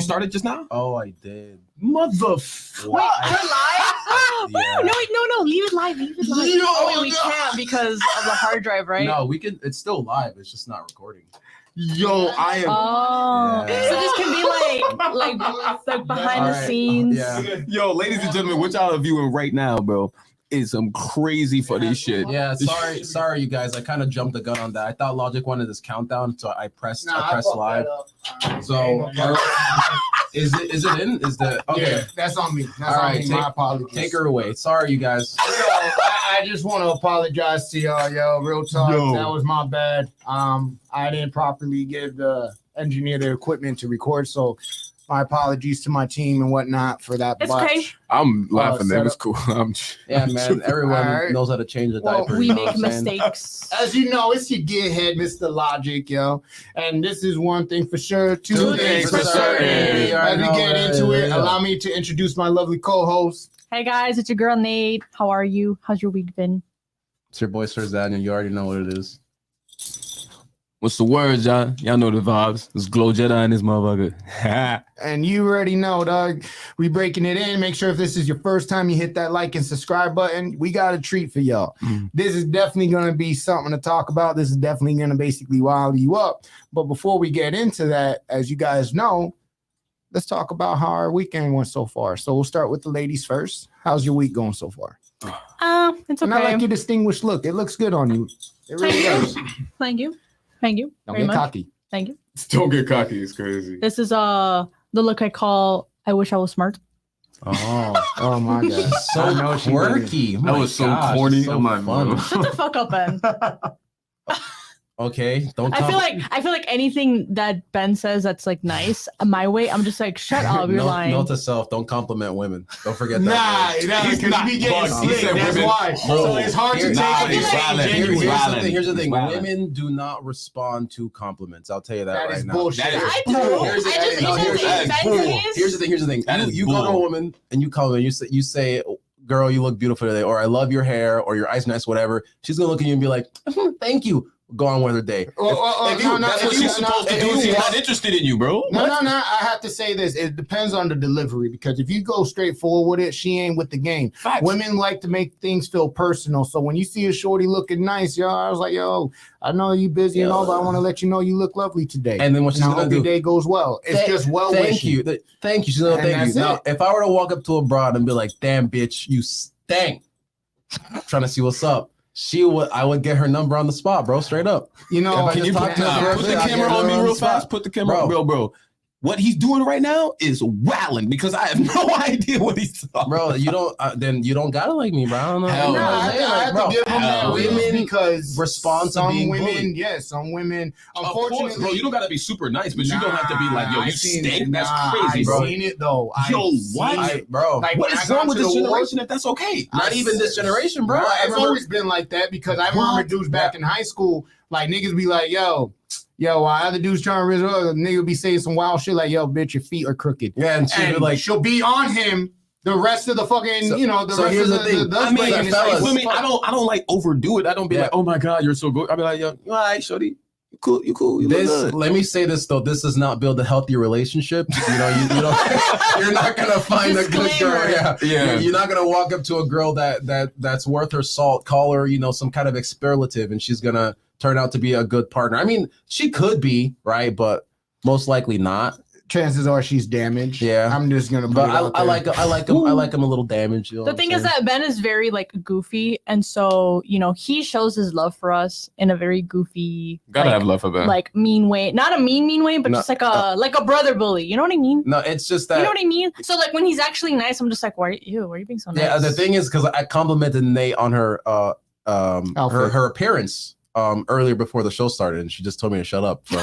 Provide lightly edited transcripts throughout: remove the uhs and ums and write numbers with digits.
started just now? Oh, I did. Motherfucker. Wait, we're live? Yeah. No, wait, no. Leave it live. Leave it live. Yo, Oh, wait, we no. can't because of the hard drive, right? No, we can. It's still live. It's just not recording. Yo, I am. Oh, Yeah. so this can be like behind All the right. scenes. Yeah. Yo, ladies and gentlemen, what y'all are viewing right now, bro, is some crazy funny shit. Yeah, sorry, you guys. I kind of jumped the gun on that. I thought Logic wanted this countdown, so I pressed live. So is it in? Is the okay? Yeah, that's on me. That's All on right, me. My apologies. Take her away. Sorry, you guys. Yo, I just want to apologize to y'all, yo. Real talk. Yo. That was my bad. I didn't properly give the engineer the equipment to record, so my apologies to my team and whatnot for that. It's botch. okay. I'm laughing. set That was up. cool. Yeah, man. Everyone All right. knows how to change the Well, diaper. We you know make what I'm saying? mistakes. As you know, it's your gearhead, Mr. Logic, yo. And this is one thing for sure, two things for certain. As we get into it, allow me to introduce my lovely co-host. Hey guys, it's your girl Nate. How are you? How's your week been? It's your boy Sir Daniel. You already know what it is. What's the words, y'all? Y'all know the vibes. It's Glow Jedi and this motherfucker. And you already know, dog. We breaking it in. Make sure if this is your first time, you hit that like and subscribe button. We got a treat for y'all. This is definitely going to be something to talk about. This is definitely going to basically wild you up. But before we get into that, as you guys know, let's talk about how our weekend went so far. So we'll start with the ladies first. How's your week going so far? It's And I okay. like your distinguished look. It looks good on you. It really does. Thank you. Thank you Don't very get much. cocky. Thank you. Don't get cocky. It's crazy. This is the look I call I wish I was smart. Oh, Oh my God. so I know she quirky. That was so corny. So I'm like, fun. bro. Shut the fuck up, Ben. Okay, don't. I feel like anything that Ben says that's like nice my way, I'm just like, shut up, you're lying. Note to self: don't compliment women. Don't forget Nah, that. because He's not we be getting bugged. He slick. said That's women- why. Bro, So it's hard to here's- take I it feel as like- violent. genuine. Here's the thing. Violent. Women do not respond to compliments. I'll tell you that, That right is now. bullshit. That is I do. bull. Here's the- I just no, here's- it's that is just bull. Here's the thing. That is You go to a bull. woman and you compliment. You say, "Girl, you look beautiful today," or "I love your hair," or "Your eyes nice," whatever. She's gonna look at you and be like, "Thank you." Go on with her day. That's what she's supposed to do. She's not interested in you, bro. No. I have to say this. It depends on the delivery because if you go straight forward with it, she ain't with the game. Facts. Women like to make things feel personal. So when you see a shorty looking nice, yo, I was like, yo, I know you busy and all, but I want to let you know you look lovely today. And then what she's And I gonna hope your do? day goes well. It's Thank- just well Thank wishing. you. Thank you. She's gonna And thank that's you. Now, it. if I were to walk up to a broad and be like, "Damn, bitch, you stank," trying to see what's up, I would get her number on the spot, bro. Straight up. You know, If I Can just you talk to her for a put the bit, I'll camera get on her me on real the spot. fast? Put the camera Bro. on, bro. What he's doing right now is wilding because I have no idea what he's talking. Bro, you don't. Then you don't gotta like me, bro. I don't know. Hell No, no. I have to give them that hell women no. because Respond to some being women, bullied. yes, some women, Of course, unfortunately, bro, you don't gotta be super nice, but you don't have to be like, yo, I you seen stink. it. That's Nah, crazy, I bro. seen it though. I Yo, seen what? it. Bro, Like, What when is I wrong got with to this the work- generation if that's okay? not even this generation, bro. Bro, I it's remember. always been like that because I remember What? dudes back in high school, like niggas be like, yo, while other dudes trying to raise up, the nigga be saying some wild shit like, yo, bitch, your feet are crooked. Yeah, and she'd be And like, she'll be on him the rest of the fucking, So- the so rest here's of the thing. I mean, and it's like, fellas, I mean, I don't like overdo it. I don't be Yeah. like, oh my god, you're so good. I be like, yo, you all right, shorty, you cool, you look this. good. Let me say this though. This does not build a healthy relationship. You know, you don't. You're not gonna find a good girl. Disclaimer. Yeah, Yeah. You're not gonna walk up to a girl that's worth her salt. Call her, some kind of expletive, and she's gonna turn out to be a good partner. I mean, she could be right, but most likely not. chances are she's damaged. Yeah. I'm just gonna put But it out I there. like him. I like him a little damaged. You know The what thing I'm is saying? that Ben is very like goofy, and so he shows his love for us in a very goofy, Gotta like, have love for that. like mean way. Not a mean way, but No, just like a brother bully. You know what I mean? No, it's just that. You know what I mean? So like when he's actually nice, I'm just like, why are you being so nice? Yeah, the thing is, because I complimented Nate on her Outfit. her appearance earlier before the show started, and she just told me to shut up. So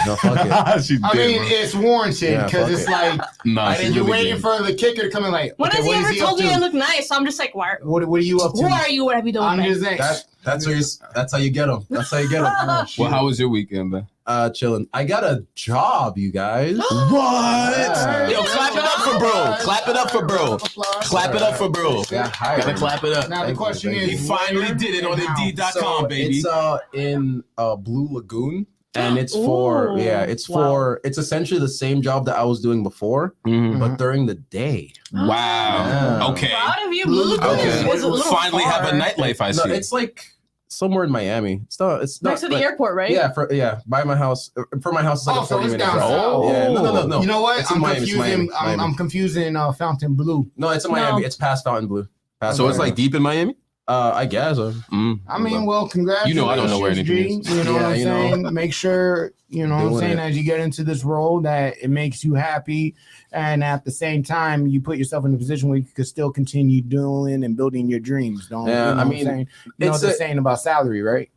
no, fuck it. She I did, mean, bro. it's warranted Yeah, because fuck it's it. like, Nah, and she then you're really waiting did. for the kicker to come in. Like, when okay, has he what is ever he up told me to? I look nice? So I'm just like, why? What are you up to? Who are you? What have you done? I'm just saying. That's how you get them. That's how you get them. Well, how was your weekend, man? Chilling. I got a job, you guys. What? Yeah. Yo, clap it up for bro. Clap it up for bro. Applause. Clap it up for bro. Yeah, Gotta clap it up. Now the Thank you, question thank is, He finally did it on and how? Indeed.com, So baby. it's in Blue Lagoon. and it's for Ooh, it's wow. for it's essentially the same job that I was doing before, Mhm. but during the day. Wow. Yeah. Okay. Proud of you, Bloomington Okay. is a little Finally have a far. nightlife. I No, see. it's like somewhere in Miami. It's not Next to the like- airport, right? Yeah, by my house. For my house, it's like Oh, a so 30 it's minute down drive. south. Yeah, no. You know what? It's in I'm Miami, it's confusing. Miami. I'm confusing Fountain Blue. No, it's in No. Miami. It's past Fountain Blue. Past So it's Fountain like deep in Miami. Blue. I guess. I mean, well, congratulations. You know I don't know where anything G. You know Yeah, what I'm you know. saying? Make sure, you know what I'm Doing saying, it. as you get into this role that it makes you happy. And at the same time, you put yourself in a position where you could still continue doing and building your dreams. Don't Yeah, you know I what mean, I'm saying? You know it's what they're a- saying about salary, right?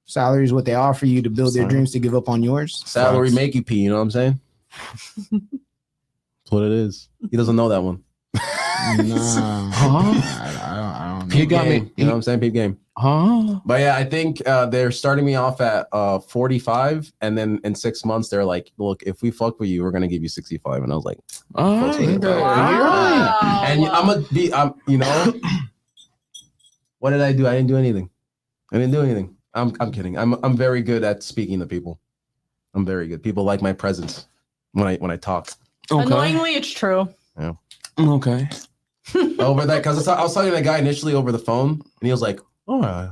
Salary is what they offer you to build their Sorry. dreams to give up on yours. Salary make you pee. You know what I'm saying? That's what it is. He doesn't know that one. Nah. I don't know. Peep got me. game. You know what I'm saying? Peep game. Huh? But yeah, I think they're starting me off at 45, and then in 6 months they're like, "Look, if we fuck with you, we're gonna give you 65." And I was like, All Fuck with right. it. Wow. "And I'm gonna be, you know, what did I do? I didn't do anything. I'm kidding. I'm very good at speaking to people. I'm very good. People like my presence when I talk. Okay. Annoyingly, it's true. Okay. Over that, because I was talking to a guy initially over the phone, and he was like, "Oh, I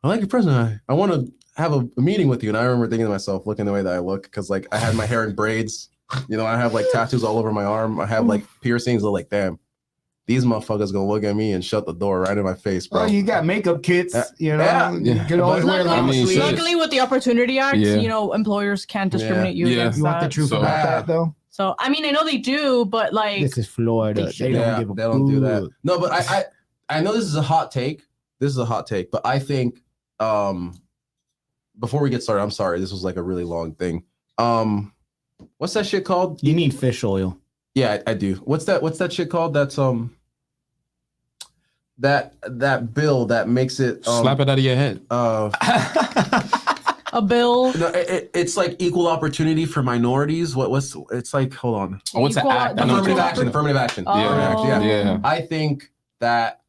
like your presence. I want to have a meeting with you." And I remember thinking to myself, looking the way that I look, because like I had my hair in braids, you know, I have like tattoos all over my arm, I have like piercings. I'm like, damn, these motherfuckers gonna look at me and shut the door right in my face, bro. Well, you got makeup kits, you know. Yeah. You could always wear Luckily, I mean, long shit. sleeves. luckily with the Opportunity Act, Yeah. you know, employers can't discriminate you Yeah. against You want the that. truth So- about that, though? So, I mean, I know they do, but like, This is Florida. They They don't give a they don't do that. boo. No, but I know this is a hot take. But I think before we get started, I'm sorry, this was like a really long thing. What's that shit called? You need fish oil. Yeah, I do. What's that shit called? That's that bill that makes it Slap it out of your head. a bill. No, it's like equal opportunity for minorities. What's it's like? Hold on. Oh, what's the Equal- act? I the know what Affirmative you're action. Affirmative action. Oh. Affirmative action, yeah. Yeah. I think that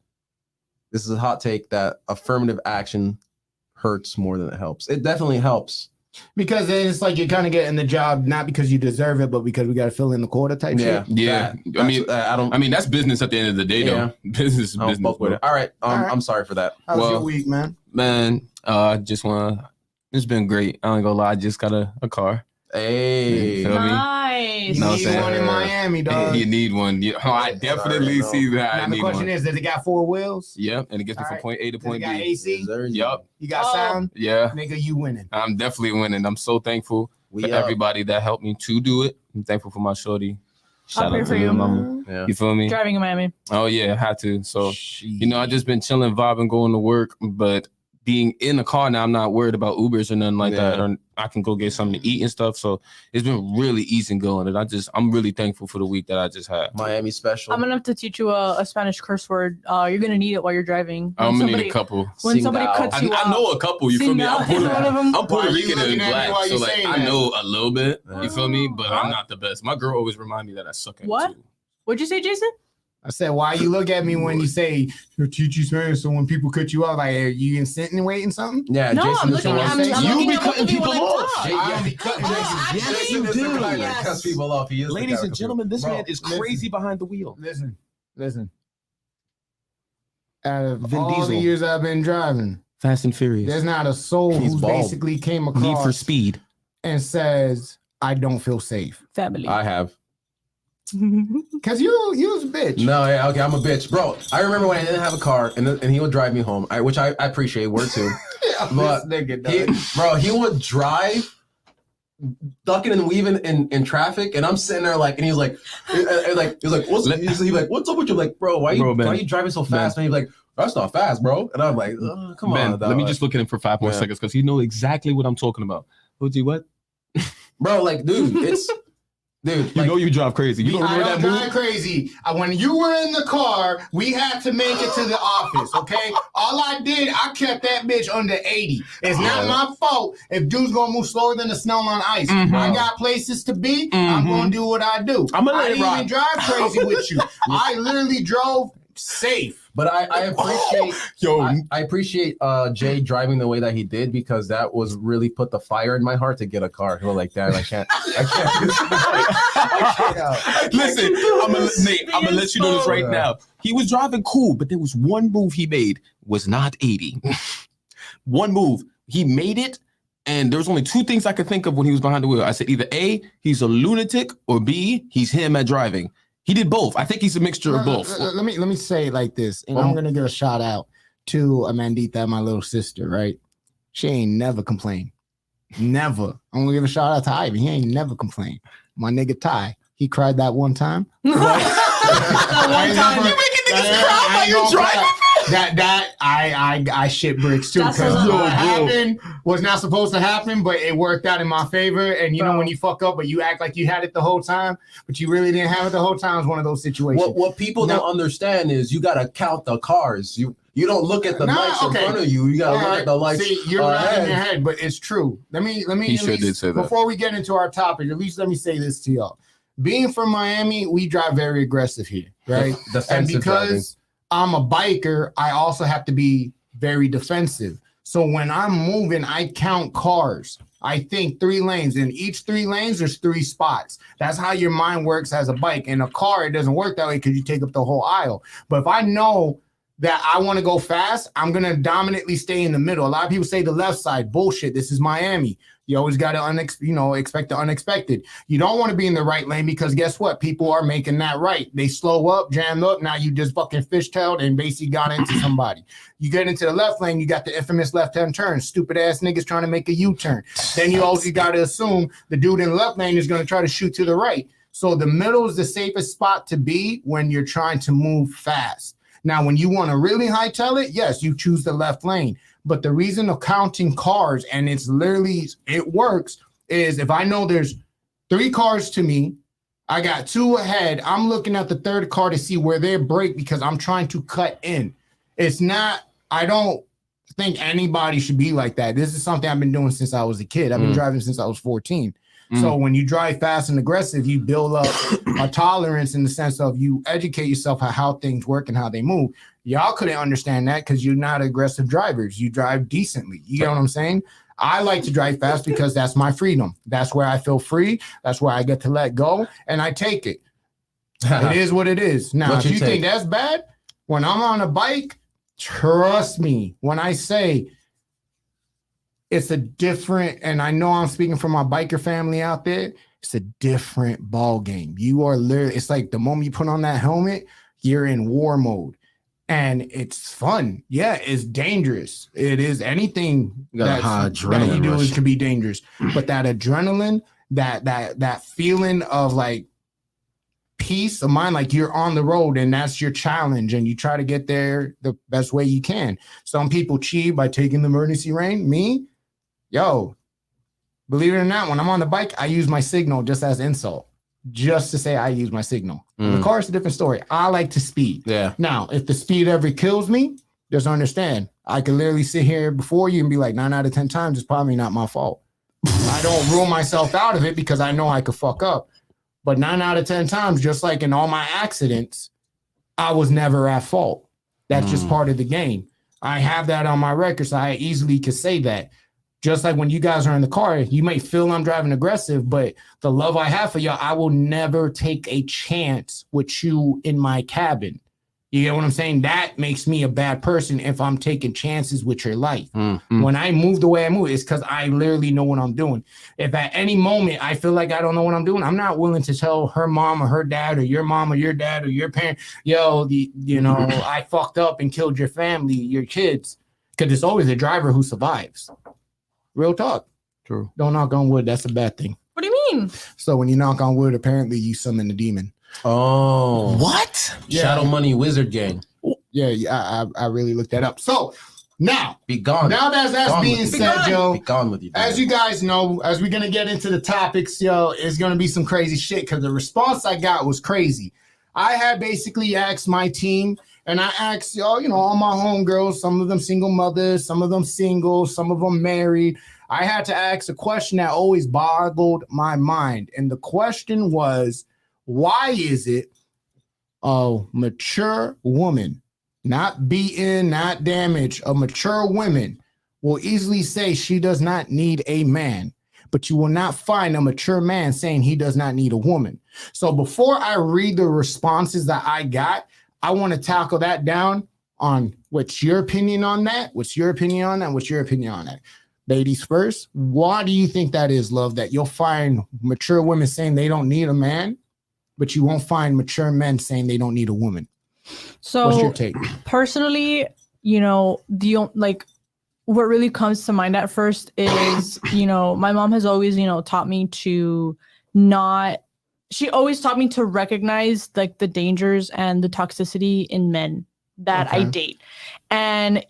this is a hot take that affirmative action hurts more than it helps. It definitely helps. Because then it's like you're kind of getting the job not because you deserve it, but because we got to fill in the quota type Yeah. shit. Yeah. That- I mean, that's- I don't. I mean, that's business at the end of the day, though. Yeah. Business is I don't business. fuck with Bro. it. All right. All right. I'm sorry for that. How's your Well- week, man? Man, just wanna. It's been great. I ain't gonna lie. I just got a car. Hey. Feel me? Nice. You No, need sir. one in Miami, dog. You need one. Yeah, oh, I definitely Sorry, see that. I Now the need question one. is, does it got 4 wheels? Yep, and it gets me from Alright. point A to Does it point got B. AC? Yup. You got Oh. sound? Yeah, Nigga, you winning. I'm definitely winning. I'm so thankful We for everybody that helped me to do it. I'm thankful for my shorty. Shout pray out for to you. you, mama. Yeah. You feel me? Driving in Miami. Oh yeah, I had to. So you know, I just been chilling, vibing, going to work, but being in the car now, I'm not worried about Ubers or nothing like that, Yeah. or I can go get something to eat and stuff. So it's been really easy going, and I'm really thankful for the week that I just had. Miami special. I'm gonna have to teach you a Spanish curse word. You're gonna need it while you're driving. I'm When gonna need somebody- a couple. When somebody Singao. cuts you I off. know a couple. You feel me? Singao I'm is Puerto, one of them. I'm Why Puerto are you Rican looking and at me black, while so you like saying I that? know a little bit. Yeah. You feel me? But Huh? I'm not the best. My girl always remind me that I suck at What? it too. What'd you say, Jason? I said, why you look at me when you say you're teaching Spanish? So when people cut you off, like, are you insinuating something? Yeah, No, Jason I'm is looking. the one I'm saying- looking You be at both cutting of you when people I off. talk. I don't be cutting Oh, niggas. actually, Jason is the do, guy that yes. cuts people off. He is the Ladies guy and that gentlemen, this Bro, man is listen. crazy behind the wheel. Listen. Out of Vin all the Diesel. years I've been driving, Fast and Furious. there's not a soul He's who's bald. basically came Need for across Speed. and says, I don't feel safe. Family. I have. Because you was a bitch. No, yeah, okay, I'm a bitch, bro. I remember when I didn't have a car, and he would drive me home, which I appreciate. Word too. But this nigga, He would drive, ducking and weaving in traffic, and I'm sitting there like, and he's like, what's up with you? I'm like, bro, why Bro, why man. you driving so fast? And he's like, that's not fast, bro. And I'm like, oh, come Man, on, let me dog. just look at him for 5 more Yeah. seconds because he knows exactly what I'm talking about. Hoodie, what? bro, like, dude, it's, dude, You like, know you drive crazy. You don't I remember don't that drive move? crazy. When you were in the car, we had to make it to the office, okay? All I did, I kept that bitch under 80. It's not my fault if dude's gonna move slower than the snow on ice. Mhm. I got places to be. I'm Mhm. gonna do what I do. I'ma let I it didn't rock. even drive crazy with you. I literally drove safe. But I appreciate Yo, I appreciate Jay driving the way that he did, because that was really put the fire in my heart to get a car. He was like, Dad, I can't. listen, I'm gonna let you know this right now. He was driving cool, but there was one move he made was not 80. One move he made it, and there was only two things I could think of when he was behind the wheel. I said either A, he's a lunatic, or B, he's him at driving. He did both. I think he's a mixture of both. Let me say it like this, and I'm gonna give a shout out to Amandita, my little sister. Right, she ain't never complained. Never. I'm gonna give a shout out to Ivy. He ain't never complained. My nigga Ty, he cried that one time. One time. You making niggas cry while you're driving? I shit bricks too, That's because a lot. what happened was not supposed to happen, but it worked out in my favor. And you know, when you fuck up, but you act like you had it the whole time, but you really didn't have it the whole time, is one of those situations. What people don't understand is you gotta count the cars. You don't look at the lights in front of you. You gotta look at the lights. See, you're not in your head, but it's true. Let me. He sure did say that. Before we get into our topic, at least let me say this to y'all. Being from Miami, we drive very aggressive here, right? And Defensive because driving. I'm a biker, I also have to be very defensive. So when I'm moving, I count cars. I think 3 lanes. In each 3 lanes, there's 3 spots. That's how your mind works as a bike. In a car, it doesn't work that way because you take up the whole aisle. But if I know that I want to go fast, I'm going to dominantly stay in the middle. A lot of people say the left side. Bullshit. This is Miami. You always got to expect the unexpected. You don't want to be in the right lane, because guess what? People are making that right. They slow up, jam up. Now you just fucking fishtailed and basically got into somebody. You get into the left lane, you got the infamous left-hand turn. Stupid ass niggas trying to make a U-turn. Then you also got to assume the dude in the left lane is going to try to shoot to the right. So the middle is the safest spot to be when you're trying to move fast. Now, when you want to really hightail it, yes, you choose the left lane. But the reason of counting cars, and it's literally, it works, is if I know there's 3 cars to me, I got 2 ahead, I'm looking at the 3rd car to see where they brake, because I'm trying to cut in. It's not, I don't think anybody should be like that. This is something I've been doing since I was a kid. I've been driving since I was 14. So when you drive fast and aggressive, you build up a tolerance in the sense of you educate yourself on how things work and how they move. Y'all couldn't understand that because you're not aggressive drivers. You drive decently. You get what I'm saying? I like to drive fast because that's my freedom. That's where I feel free. That's where I get to let go, and I take it. It is what it is. Now, if you think that's bad, when I'm on a bike, trust me when I say it's a different, and I know I'm speaking for my biker family out there, it's a different ball game. You are literally, it's like the moment you put on that helmet, you're in war mode. And it's fun. Yeah, it's dangerous. It is anything that you do can be dangerous. But that adrenaline, that feeling of like peace of mind, like you're on the road and that's your challenge and you try to get there the best way you can. Some people cheat by taking the emergency lane. Me, believe it or not, when I'm on the bike, I use my signal just as insult, just to say I use my signal. The car is a different story. I like to speed. Yeah. Now, if the speed ever kills me, just understand, I can literally sit here before you and be like, 9 out of 10 times, it's probably not my fault. I don't rule myself out of it because I know I could fuck up. But 9 out of 10 times, just like in all my accidents, I was never at fault. That's just part of the game. I have that on my record, so I easily could say that. Just like when you guys are in the car, you may feel I'm driving aggressive, but the love I have for y'all, I will never take a chance with you in my cabin. You get what I'm saying? That makes me a bad person if I'm taking chances with your life. When I move the way I move, it's because I literally know what I'm doing. If at any moment I feel like I don't know what I'm doing, I'm not willing to tell her mom or her dad or your mom or your dad or your parent, I fucked up and killed your family, your kids. Because it's always a driver who survives. Real talk. True. Don't knock on wood. That's a bad thing. What do you mean? So when you knock on wood, apparently you summon the demon. Oh. What? Yeah. Shadow Money Wizard Gang. Yeah, I really looked that up. So now, Be gone. now that's being said, Joe, Be gone with you. as you guys know, as we're going to get into the topics, it's going to be some crazy shit because the response I got was crazy. I had basically asked my team, and I asked, all my homegirls, some of them single mothers, some of them single, some of them married. I had to ask a question that always boggled my mind. And the question was, why is it a mature woman not beaten, not damaged. A mature woman will easily say she does not need a man, but you will not find a mature man saying he does not need a woman. So before I read the responses that I got, I want to tackle that down on what's your opinion on that? What's your opinion on that? What's your opinion on that? Ladies first, why do you think that is, love, that you'll find mature women saying they don't need a man, but you won't find mature men saying they don't need a woman? So What's your take? personally, what really comes to mind at first is, my mom has always, taught me to she always taught me to recognize like the dangers and the toxicity in men that I date. And,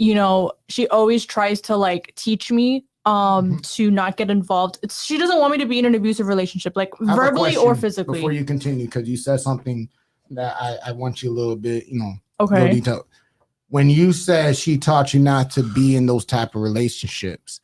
she always tries to like teach me to not get involved. She doesn't want me to be in an abusive relationship, like verbally or physically. Before you continue, because you said something that I want you a little bit, Okay. little detail. When you said she taught you not to be in those type of relationships,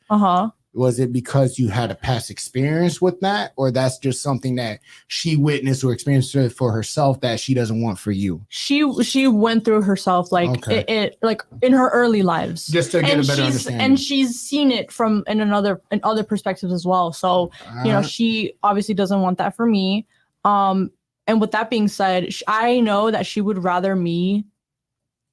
was it because you had a past experience with that, or that's just something that she witnessed or experienced for herself that she doesn't want for you? She went through herself, like it like in her early lives, just to get a better understanding. And she's seen it from in other perspectives as well. So she obviously doesn't want that for me. And with that being said, I know that she would rather me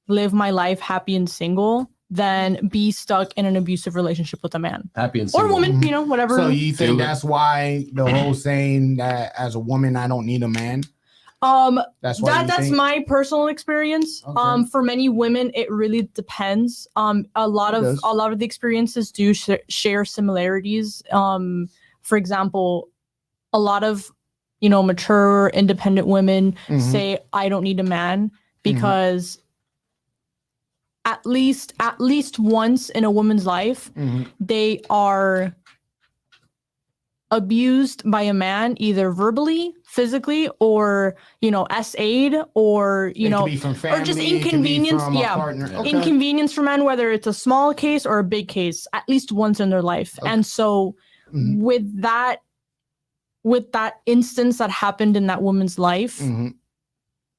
live my life happy and single than be stuck in an abusive relationship with a man. Happy and single. Or woman, whatever. So you think that's why the whole saying that as a woman I don't need a man? That's why that's my personal experience. Okay. For many women, it really depends. A lot of the experiences do share similarities. For example, a lot of mature, independent women say I don't need a man because at least once in a woman's life, they are abused by a man, either verbally, physically, or SA'd, or or just inconvenience. Inconvenience for men, whether it's a small case or a big case, at least once in their life. And so with that instance that happened in that woman's life,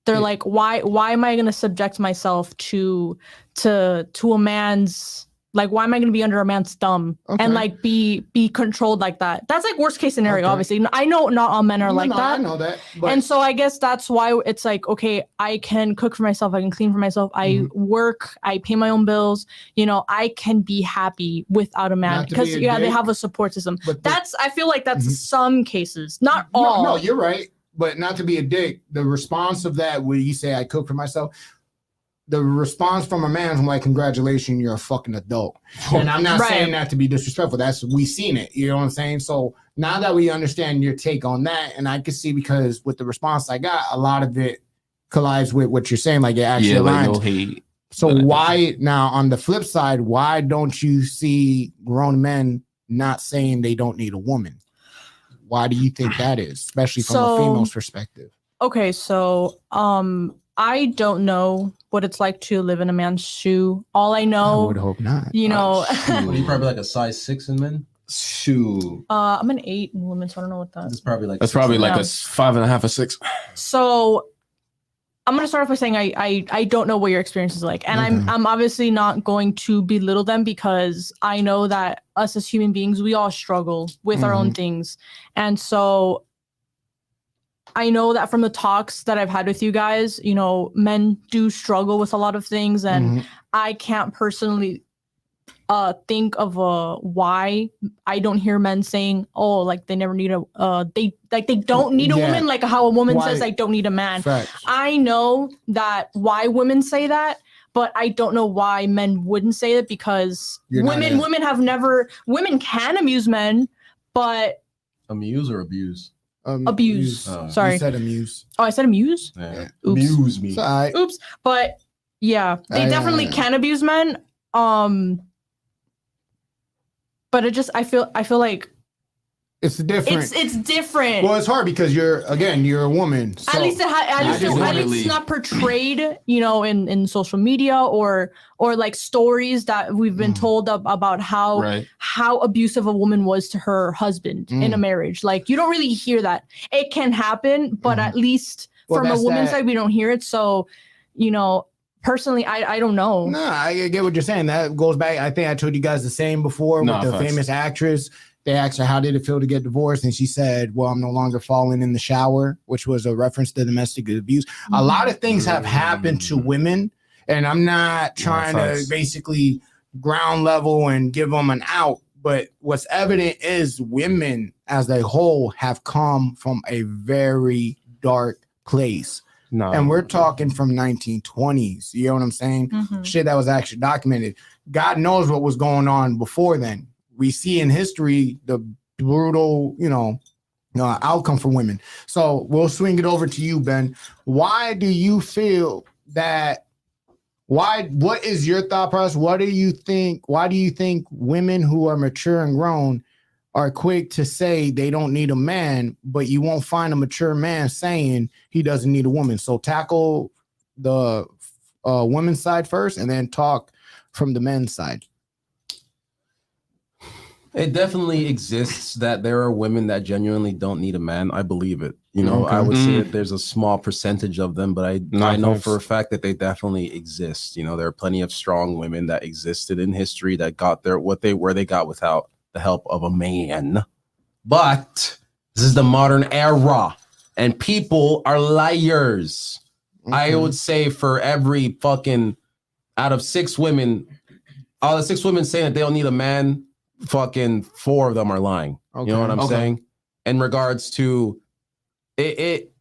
they're like, why am I going to subject myself to a man's, like, why am I going to be under a man's thumb and like be controlled like that? That's like worst case scenario, obviously. I know not all men are like that. I know that. But and so I guess that's why it's like, okay, I can cook for myself. I can clean for myself. I work. I pay my own bills. I can be happy without a man because they have a support system. But I feel like that's some cases, not all. No, you're right. But not to be a dick, the response of that, where you say I cook for myself, the response from a man, I'm like, congratulations, you're a fucking adult. And I'm not saying that to be disrespectful. We seen it. You know what I'm saying? So now that we understand your take on that, and I can see, because with the response I got, a lot of it collides with what you're saying. Like it actually aligns. No hate. So why now on the flip side, why don't you see grown men not saying they don't need a woman? Why do you think that is, especially from a female's perspective? Okay, so I don't know what it's like to live in a man's shoe. All I know, I would hope not. Are you probably like a size 6 in men? Shoot. I'm an 8 in women, so I don't know what that. That's probably like a 5.5 or 6. So I'm gonna start off by saying I don't know what your experience is like, and I'm obviously not going to belittle them, because I know that us as human beings, we all struggle with our own things. And so I know that from the talks that I've had with you guys, men do struggle with a lot of things, and I can't personally think of why I don't hear men saying, oh, like they never need they don't need a woman, like how a woman says I don't need a man. Facts. I know that why women say that, but I don't know why men wouldn't say it, because women can amuse men, but amuse or abuse? Abuse. Sorry. You said amuse. Oh, I said amuse? Yeah. Oops. Amuse me. Oops. But yeah, they definitely can abuse men. But I feel like it's different. It's different. Well, it's hard because you're a woman. So at least it's not portrayed, in social media or like stories that we've been told about how abusive a woman was to her husband in a marriage. Like, you don't really hear that. It can happen, but at least from a woman's side, we don't hear it. So, personally, I don't know. No, I get what you're saying. That goes back. I think I told you guys the same before Nah, with the facts. famous actress. They asked her, how did it feel to get divorced? And she said, well, I'm no longer falling in the shower, which was a reference to domestic abuse. A lot of things have happened to women, and I'm not trying to facts. basically ground level and give them an out. But what's evident is women as a whole have come from a very dark place. No. And we're talking from 1920s. You know what I'm saying? Mhm. Shit that was actually documented. God knows what was going on before then. We see in history the brutal, outcome for women. So we'll swing it over to you, Ben. Why do you feel that? What is your thought process? What do you think? Why do you think women who are mature and grown are quick to say they don't need a man, but you won't find a mature man saying he doesn't need a woman? So tackle the women's side first, and then talk from the men's side. It definitely exists that there are women that genuinely don't need a man. I believe it. I would say that there's a small percentage of them, but I know for a fact that they definitely exist. There are plenty of strong women that existed in history that got where they got without the help of a man. But this is the modern era, and people are liars. I would say for every fucking out of 6 women, all the 6 women saying that they don't need a man, fucking 4 of them are lying. You know what I'm saying? In regards to it,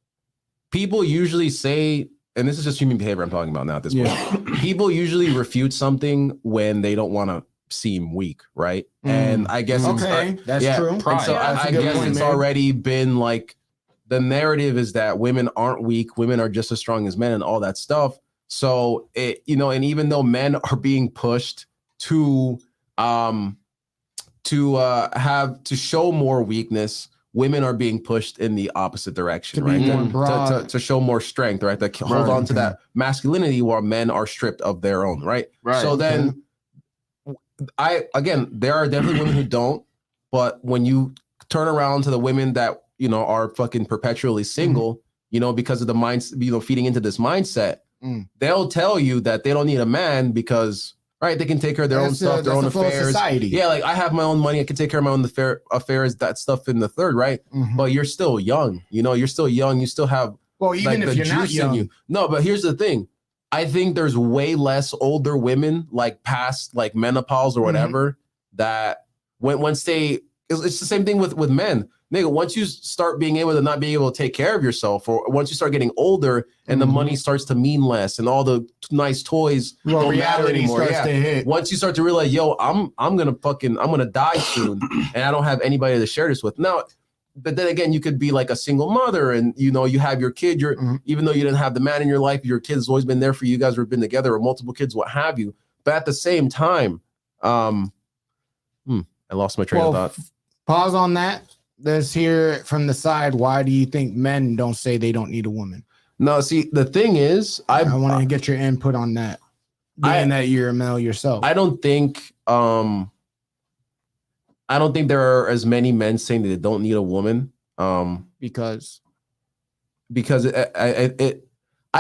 people usually say, and this is just human behavior I'm talking about now at this point. People usually refute something when they don't want to seem weak, right? And I guess that's true. And so Pride. I guess it's already been like the narrative is that women aren't weak, women are just as strong as men and all that stuff. So and even though men are being pushed to show more weakness, women are being pushed in the opposite direction, To be right? more broad. To show more strength, right? To hold on to that masculinity while men are stripped of their own, right? Right. So then there are definitely women who don't, but when you turn around to the women that, are fucking perpetually single, because of the mindset, feeding into this mindset, they'll tell you that they don't need a man because, right, they can take care of their own stuff, their own affairs. Society. Yeah, like I have my own money, I can take care of my own affairs, that stuff in the third, right? But you're still young, you're still young, you still have Well, even if the you're not juice in young, you. No, but here's the thing. I think there's way less older women, like past like menopause or whatever, that once it's the same thing with men. Nigga, once you start being able to not being able to take care of yourself, or once you start getting older and the money starts to mean less and all the nice toys don't matter reality anymore. starts to hit. Once you start to realize, yo, I'm gonna die soon and I don't have anybody to share this with. Now, but then again, you could be like a single mother and you have your kid, even though you didn't have the man in your life, your kid's always been there for you. You guys have been together, or multiple kids, what have you. But at the same time, I lost my train of thought. Pause on that. Let's hear it from the side. Why do you think men don't say they don't need a woman? No, see, the thing is, I want to get your input on that. Being that you're a male yourself. I don't think there are as many men saying that they don't need a woman. Because I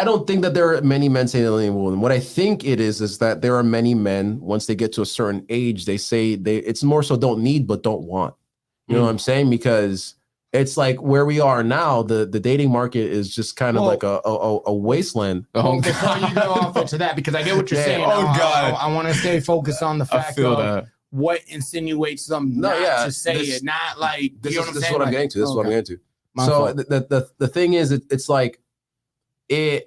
don't think that there are many men saying they don't need a woman. What I think it is that there are many men, once they get to a certain age, they say it's more so don't need but don't want. You know what I'm saying? Because it's like where we are now, the dating market is just kind of like a wasteland. Oh, before you go off into that, because I get what you're saying. Oh, God. I want to stay focused on the I fact feel of that. what insinuates them to say it, not like This you know is what I'm saying? what I'm Like, getting to. This is what I'm okay. getting to. My So fault. the thing is, it's like I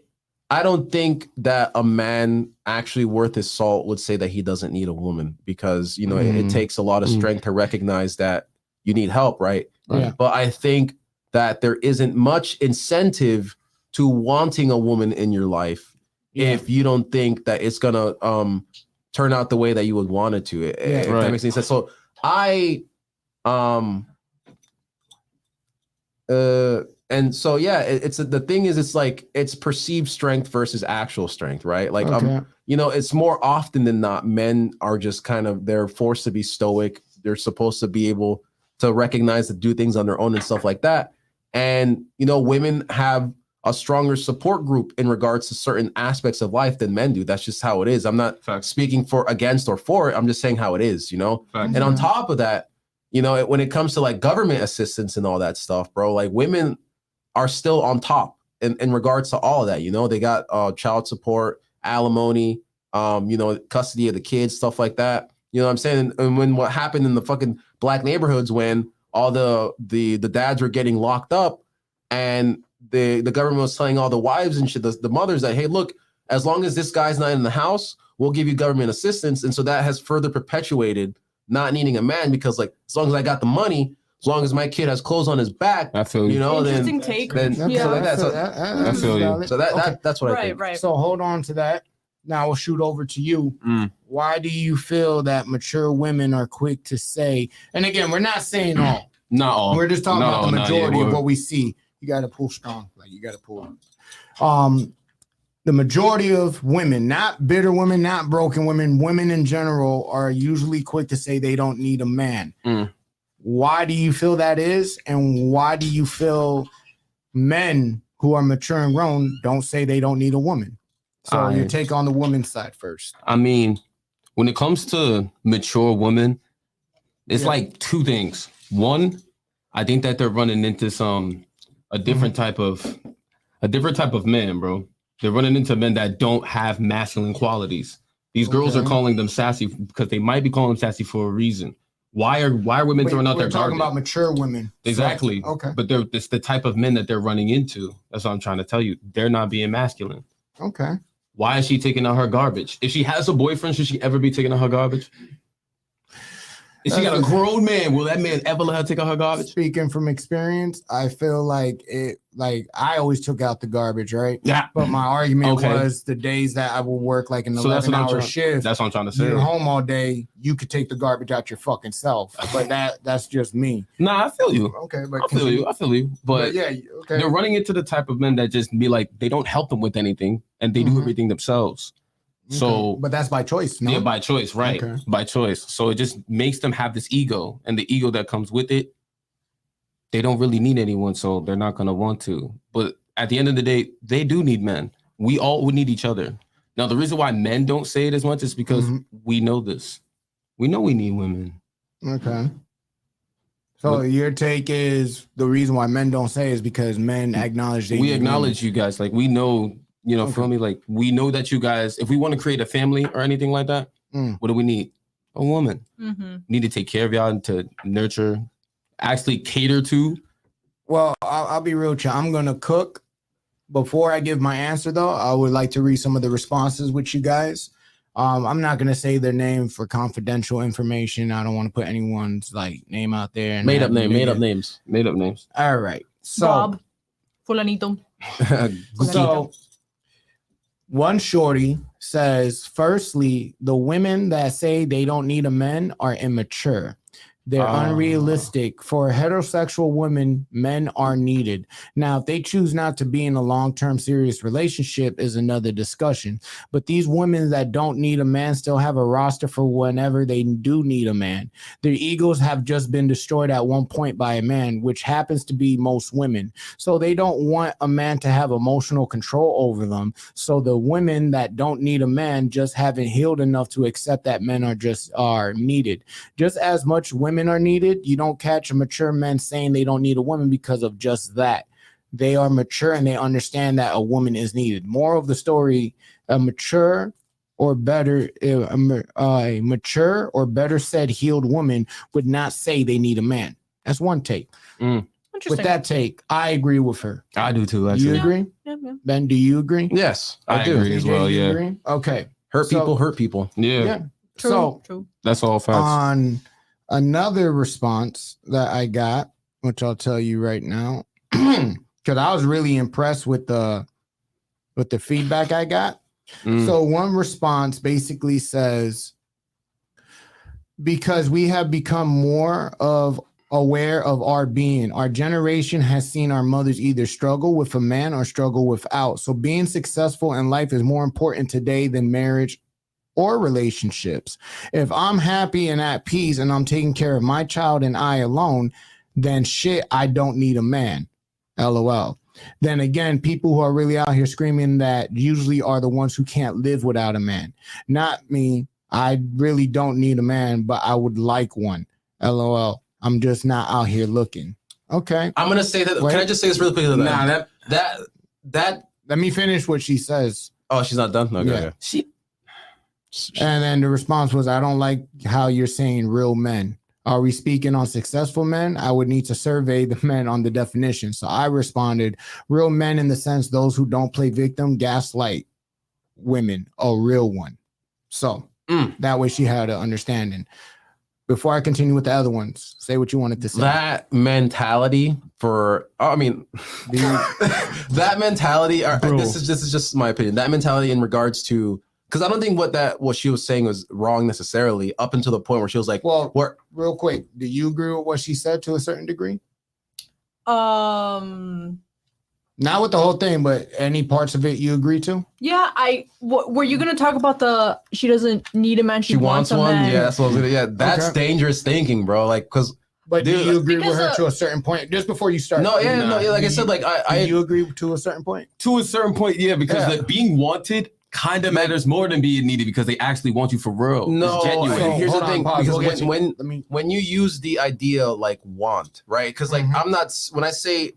don't think that a man actually worth his salt would say that he doesn't need a woman, because it takes a lot of strength to recognize that you need help, right? Yeah. But I think that there isn't much incentive to wanting a woman in your life if you don't think that it's gonna turn out the way that you would want it to. If that makes any sense. So and so it's the thing is, it's like it's perceived strength versus actual strength, right? Like it's more often than not, men are just kind of, they're forced to be stoic. They're supposed to be able to recognize to do things on their own and stuff like that. And women have a stronger support group in regards to certain aspects of life than men do. That's just how it is. I'm not Facts. speaking for against or for it. I'm just saying how it is, you know? Facts. And on top of that, you know, when it comes to like government assistance and all that stuff, bro, like women are still on top in regards to all of that. You know, they got child support, alimony, you know, custody of the kids, stuff like that. You know what I'm saying? And when what happened in the fucking black neighborhoods when all the dads were getting locked up and the government was telling all the wives and shit, the mothers that, hey, look, as long as this guy's not in the house, we'll give you government assistance. And so that has further perpetuated not needing a man because like, as long as I got the money, as long as my kid has clothes on his back, I feel you. you know, Interesting then, take. then Yeah. I feel you. valid. So that Okay. that's what I Right, think. right. So hold on to that. Now we'll shoot over to you. Mm. Why do you feel that mature women are quick to say? And again, we're not saying all. Not all. We're just talking about the not majority yet. of what we see. You got to pull strong. Like you got to pull. The majority of women, not bitter women, not broken women, women in general are usually quick to say they don't need a man. Mm. Why do you feel that is? And why do you feel men who are mature and grown don't say they don't need a woman? So your take on the woman's side first. I mean, when it comes to mature women, it's like two things. One, I think that they're running into a different type of man, bro. They're running into men that don't have masculine qualities. These girls are Okay. calling them sassy because they might be calling them sassy for a reason. Why are women throwing out We're their talking garbage? about mature women. Exactly. So, okay. But it's the type of men that they're running into. That's what I'm trying to tell you. They're not being masculine. Okay. Why is she taking out her garbage? If she has a boyfriend, should she ever be taking out her garbage? If she got a grown man, will that man ever let her take out her garbage? Speaking from experience, I feel like I always took out the garbage, right? Yeah. But my argument Okay. was the days that I will work like an So that's what I'm 11-hour trying- shift. That's what I'm trying to say. You're home all day. You could take the garbage out your fucking self. But that's just me. Nah, I feel you. Okay, but I feel you. I feel you. But yeah, okay. they're running into the type of men that just be like, they don't help them with anything and they do Mhm. everything themselves. So but that's by choice, no? yeah, by choice, right? Okay. By choice. So it just makes them have this ego, and the ego that comes with it, they don't really need anyone, so they're not gonna want to. But at the end of the day, they do need men. We all would need each other. Now, the reason why men don't say it as much is because Mhm. we know this. We know we need women. Okay. So your take is the reason why men don't say is because men acknowledge they We need acknowledge you guys. Like we know, you know, Okay. feel me? Like we know that you guys, if we want to create a family or anything like that, Mm. what do we need? A woman. Mm-hmm. Need to take care of y'all and to nurture, actually cater to. Well, I'll be real with you. I'm gonna cook. Before I give my answer, though, I would like to read some of the responses with you guys. I'm not gonna say their name for confidential information. I don't want to put anyone's like name out there. And Made have up name, made up nigga- names. Made up names. All right. So, Bob, Fulanito. so one shorty says, firstly, the women that say they don't need a man are immature. They're unrealistic. For heterosexual women, men are needed. Now, if they choose not to be in a long-term serious relationship is another discussion. But these women that don't need a man still have a roster for whenever they do need a man. Their egos have just been destroyed at one point by a man, which happens to be most women. So they don't want a man to have emotional control over them. So the women that don't need a man just haven't healed enough to accept that men are needed. Just as much women are needed, you don't catch a mature man saying they don't need a woman because of just that. They are mature and they understand that a woman is needed. More of the story, a mature or better said healed woman would not say they need a man. That's one take. With Interesting. that take, I agree with her. I do too. Do Actually, you agree? Yeah, yeah. Ben, do you agree? Yes, I do. agree as well. CJ, you Yeah, agree? Okay. Hurt So- people, hurt people. yeah. Yeah. True. So true. That's all facts. on another response that I got, which I'll tell you right now, because I was really impressed with the feedback I got. Mm. So one response basically says, because we have become more of aware of our being, our generation has seen our mothers either struggle with a man or struggle without. So being successful in life is more important today than marriage or relationships. If I'm happy and at peace and I'm taking care of my child and I alone, then shit, I don't need a man. LOL. Then again, people who are really out here screaming that usually are the ones who can't live without a man. Not me. I really don't need a man, but I would like one. LOL. I'm just not out here looking. Okay. I'm gonna say that. Wait. Can I just say this really quickly? Nah, that. Let me finish what she says. Oh, she's not done. Okay. Yeah. Okay. she And then the response was, I don't like how you're saying real men. Are we speaking on successful men? I would need to survey the men on the definition. So I responded, real men in the sense those who don't play victim, gaslight women, a real one. So that way she had an understanding. Before I continue with the other ones, say what you wanted to say. That mentality that mentality. Bro. This is just my opinion. That mentality in regards to, because I don't think what she was saying was wrong necessarily, up until the point where she was like, Well, "Where real quick, do you agree with what she said to a certain degree? Not with the whole thing, but any parts of it you agree to? Yeah, were you gonna talk about she doesn't need a man, she wants a one?" man? Yeah, that's what I was gonna. Yeah, that's Okay. dangerous thinking, bro. Like, because But Dude, do you agree with because, her to a certain point? Just before you start. like I Do said, like do I you agree to a certain point? to a certain point, yeah, because Yeah. like, being wanted kind of matters more than being needed because they actually want you for real. No, It's genuine. So, here's hold the on, thing, pause. because We'll get when Let me. when you use the idea like want, right? Because like Mhm. I'm not, when I say,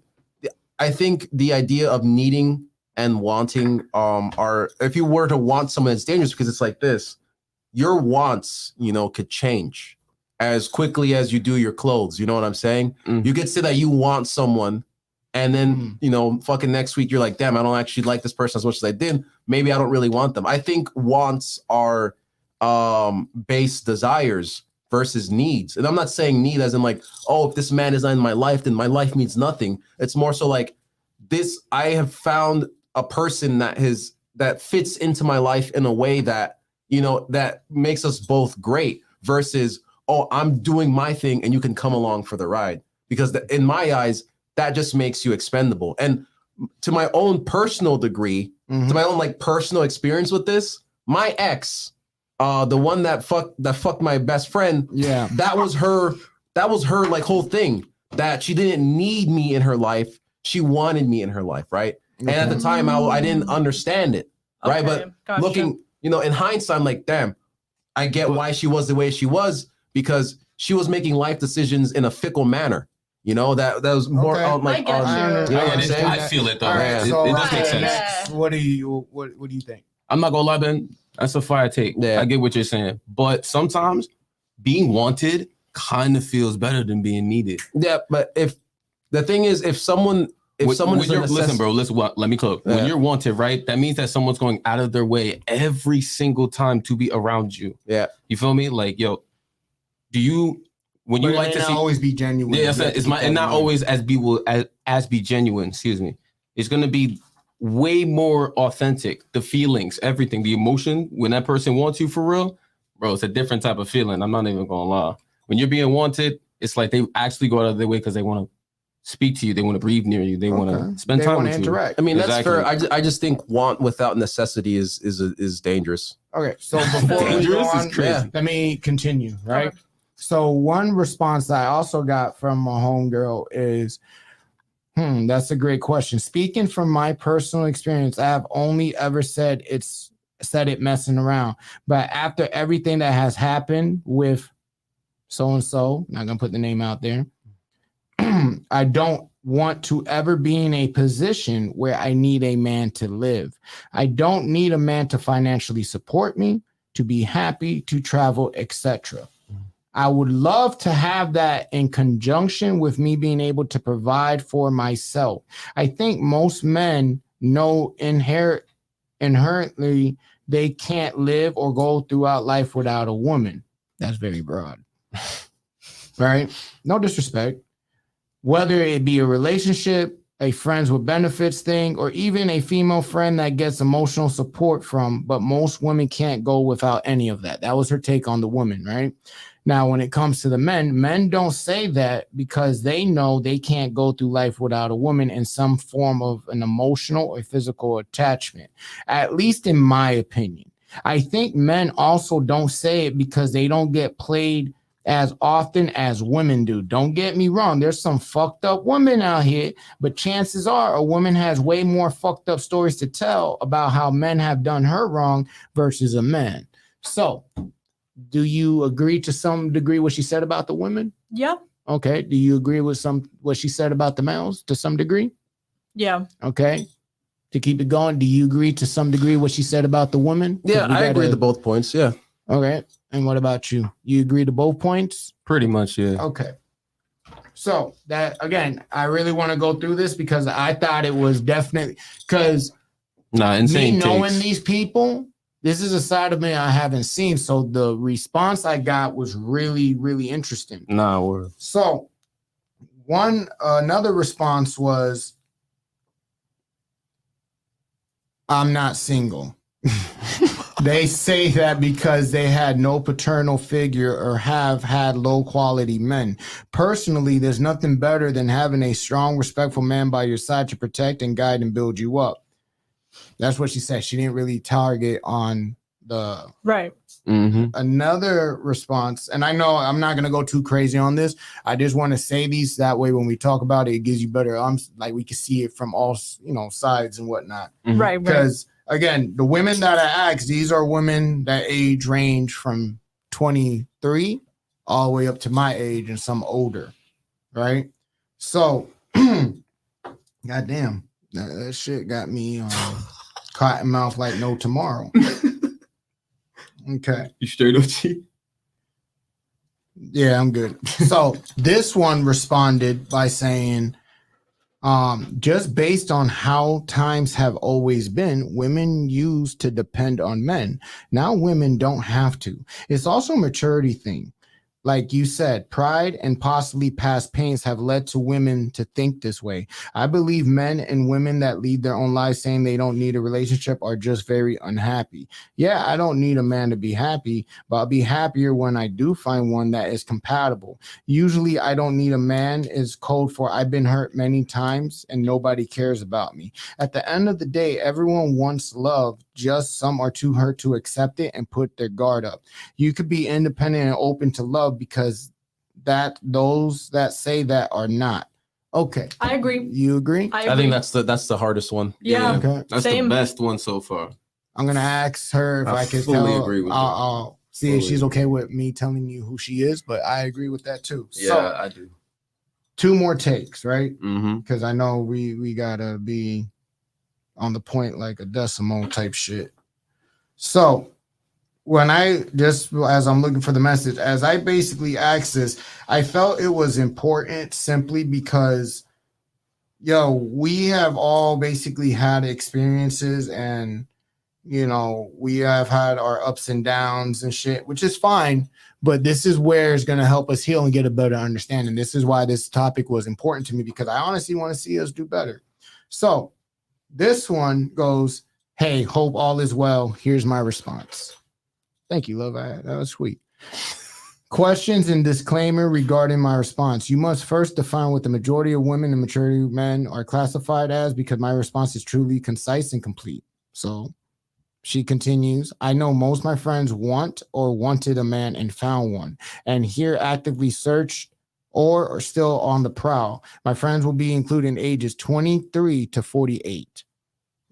I think the idea of needing and wanting are, if you were to want someone, it's dangerous because it's like this: your wants, could change as quickly as you do your clothes. You know what I'm saying? Mm. You could say that you want someone, and then fucking next week you're like, damn, I don't actually like this person as much as I did. Maybe I don't really want them. I think wants are base desires versus needs. And I'm not saying need as in like, oh, if this man is not in my life, then my life means nothing. It's more so like this, I have found a person that fits into my life in a way that, that makes us both great, versus, oh, I'm doing my thing and you can come along for the ride. Because in my eyes, that just makes you expendable. And to my own personal degree, to my own like personal experience with this, my ex, the one that fucked my best friend, Yeah. that was her like whole thing, that she didn't need me in her life. She wanted me in her life, right? And at the time, I didn't understand it, right? Okay, But gotcha. looking, in hindsight, I'm like, damn, I get why she was the way she was, because she was making life decisions in a fickle manner. That was more Okay. on like, I get on, you. you know what I'm I saying? feel it though. All right, Yeah, so it does make Right. sense. next, what do you think? I'm not gonna lie, Ben. That's a fire take. Yeah. I get what you're saying, but sometimes being wanted kind of feels better than being needed. Yeah, but if the thing is, if someone When is you're, a listen, bro. Listen, let me close. Yeah. When you're wanted, right? That means that someone's going out of their way every single time to be around you. Yeah. You feel me? Like, yo, when you But it like may to not see, always be genuine. yeah, You have to it's keep my, that and in not mind. always as be genuine. Excuse me. It's gonna be way more authentic. The feelings, everything, the emotion. When that person wants you for real, bro, it's a different type of feeling. I'm not even gonna lie. When you're being wanted, it's like they actually go out of their way because they want to speak to you. They want to breathe near you. They want Okay. to spend They time wanna with interact. I mean, that's Exactly. fair. I just think want without necessity is dangerous. Okay, so before we go Dangerous is on, crazy. let me continue, right? Okay. So one response that I also got from my homegirl is, that's a great question. Speaking from my personal experience, I have only ever said it messing around. But after everything that has happened with so-and-so, not gonna put the name out there, I don't want to ever be in a position where I need a man to live. I don't need a man to financially support me, to be happy, to travel, etc. I would love to have that in conjunction with me being able to provide for myself. I think most men know inherently they can't live or go throughout life without a woman. That's very broad. Right? No disrespect. Whether it be a relationship, a friends with benefits thing, or even a female friend that gets emotional support from, but most women can't go without any of that. That was her take on the woman, right? Now, when it comes to the men don't say that because they know they can't go through life without a woman in some form of an emotional or physical attachment, at least in my opinion. I think men also don't say it because they don't get played as often as women do. Don't get me wrong. There's some fucked up women out here, but chances are a woman has way more fucked up stories to tell about how men have done her wrong versus a man. So, do you agree to some degree what she said about the women? Yeah. Okay. Do you agree with what she said about the males to some degree? Yeah. Okay. To keep it going, do you agree to some degree what she said about the women? Yeah, I agree to both points. Yeah. Okay. And what about you? You agree to both points? Pretty much, yeah. Okay. So that again, I really want to go through this because I thought it was definitely because Nah, insane me knowing takes. these people, this is a side of me I haven't seen. So the response I got was really, really interesting. Nah, word. So another response was, I'm not single. They say that because they had no paternal figure or have had low quality men. Personally, there's nothing better than having a strong, respectful man by your side to protect and guide and build you up. That's what she said. She didn't really target on the Right. Mm-hmm. another response. And I know I'm not going to go too crazy on this. I just want to say these that way when we talk about it, it gives you better, like we can see it from all, sides and whatnot. Mhm. Right. Right. Because again, the women that I asked, these are women that age range from 23 all the way up to my age and some older, right? So, goddamn, that shit got me cotton mouth like no tomorrow. Okay. You straight up, G? Yeah, I'm good. So this one responded by saying, just based on how times have always been, women used to depend on men. Now women don't have to. It's also a maturity thing. Like you said, pride and possibly past pains have led to women to think this way. I believe men and women that lead their own lives saying they don't need a relationship are just very unhappy. Yeah, I don't need a man to be happy, but I'll be happier when I do find one that is compatible. Usually I don't need a man is code for I've been hurt many times and nobody cares about me. At the end of the day, everyone wants love, just some are too hurt to accept it and put their guard up. You could be independent and open to love because those that say that are not. Okay. I agree. You agree? I I agree. think that's the hardest one. Yeah. Okay. That's Same. the best one so far. I'm gonna ask her if I I can fully tell. agree with I'll see if Fully she's agree. okay with me telling you who she is, but I agree with that too. Yeah, So I do. 2 more takes, right? Mm-hmm. Because I know we gotta be on the point like a decimal type shit. So when I just as I'm looking for the message, as I basically asked this, I felt it was important simply because we have all basically had experiences and we have had our ups and downs and shit, which is fine, but this is where it's going to help us heal and get a better understanding. This is why this topic was important to me, because I honestly want to see us do better. So this one goes, hey, hope all is well. Here's my response. Thank you, love. That was sweet. Questions and disclaimer regarding my response. You must first define what the majority of women and maturity men are classified as, because my response is truly concise and complete. So she continues, I know most of my friends want or wanted a man and found one, and here actively searched or are still on the prowl. My friends will be including ages 23 to 48.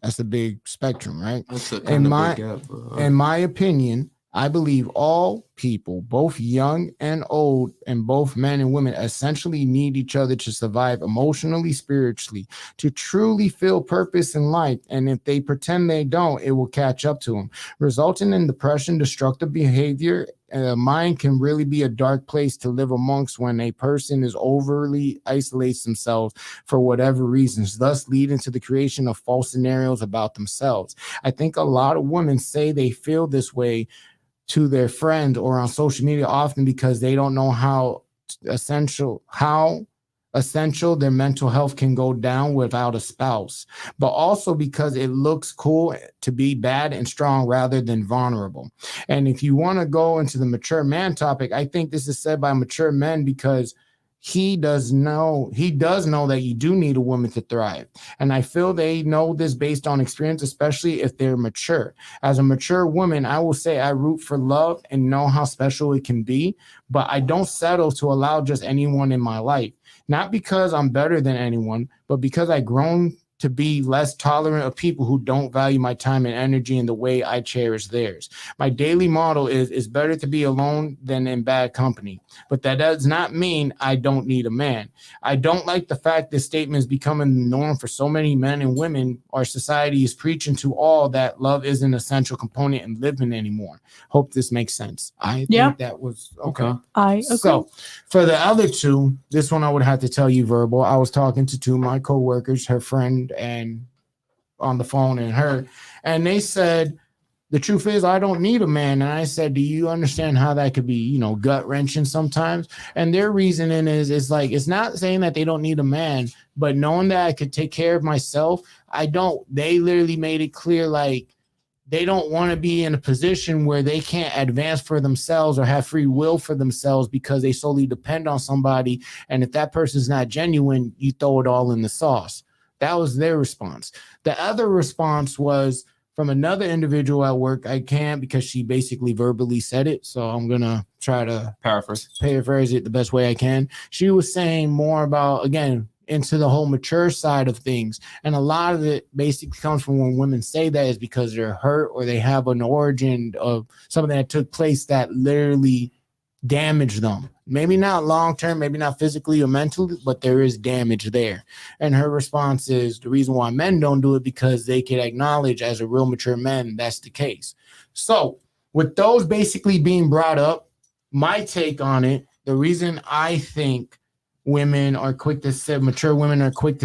That's a big spectrum, right? That's a In kind of my- big gap. But, In my opinion, I believe all people, both young and old, and both men and women, essentially need each other to survive emotionally, spiritually, to truly feel purpose in life. And if they pretend they don't, it will catch up to them, resulting in depression, destructive behavior. Mind can really be a dark place to live amongst when a person is overly isolates themselves for whatever reasons, thus leading to the creation of false scenarios about themselves. I think a lot of women say they feel this way to their friends or on social media often because they don't know how essential their mental health can go down without a spouse, but also because it looks cool to be bad and strong rather than vulnerable. And if you want to go into the mature man topic, I think this is said by mature men because he does know that you do need a woman to thrive. And I feel they know this based on experience, especially if they're mature. As a mature woman, I will say I root for love and know how special it can be, but I don't settle to allow just anyone in my life. Not because I'm better than anyone, but because I've grown to be less tolerant of people who don't value my time and energy in the way I cherish theirs. My daily motto is it's better to be alone than in bad company. But that does not mean I don't need a man. I don't like the fact this statement is becoming the norm for so many men and women. Our society is preaching to all that love isn't an essential component in living anymore. Hope this makes sense. I think that was okay. I agree. So for the other two, this one I would have to tell you verbal. I was talking to two of my coworkers, her friend and on the phone and her, and they said, the truth is I don't need a man. And I said, do you understand how that could be, gut wrenching sometimes? And their reasoning is like, it's not saying that they don't need a man, but knowing that I could take care of myself, I don't. They literally made it clear, like, they don't want to be in a position where they can't advance for themselves or have free will for themselves because they solely depend on somebody. And if that person's not genuine, you throw it all in the sauce. That was their response. The other response was from another individual at work. I can't because she basically verbally said it. So I'm going to try to paraphrase it the best way I can. She was saying more about, again, into the whole mature side of things. And a lot of it basically comes from when women say that is because they're hurt or they have an origin of something that took place that literally damaged them. Maybe not long-term, maybe not physically or mentally, but there is damage there. And her response is the reason why men don't do it because they can acknowledge as a real mature man, that's the case. So with those basically being brought up, my take on it, the reason I think mature women are quick to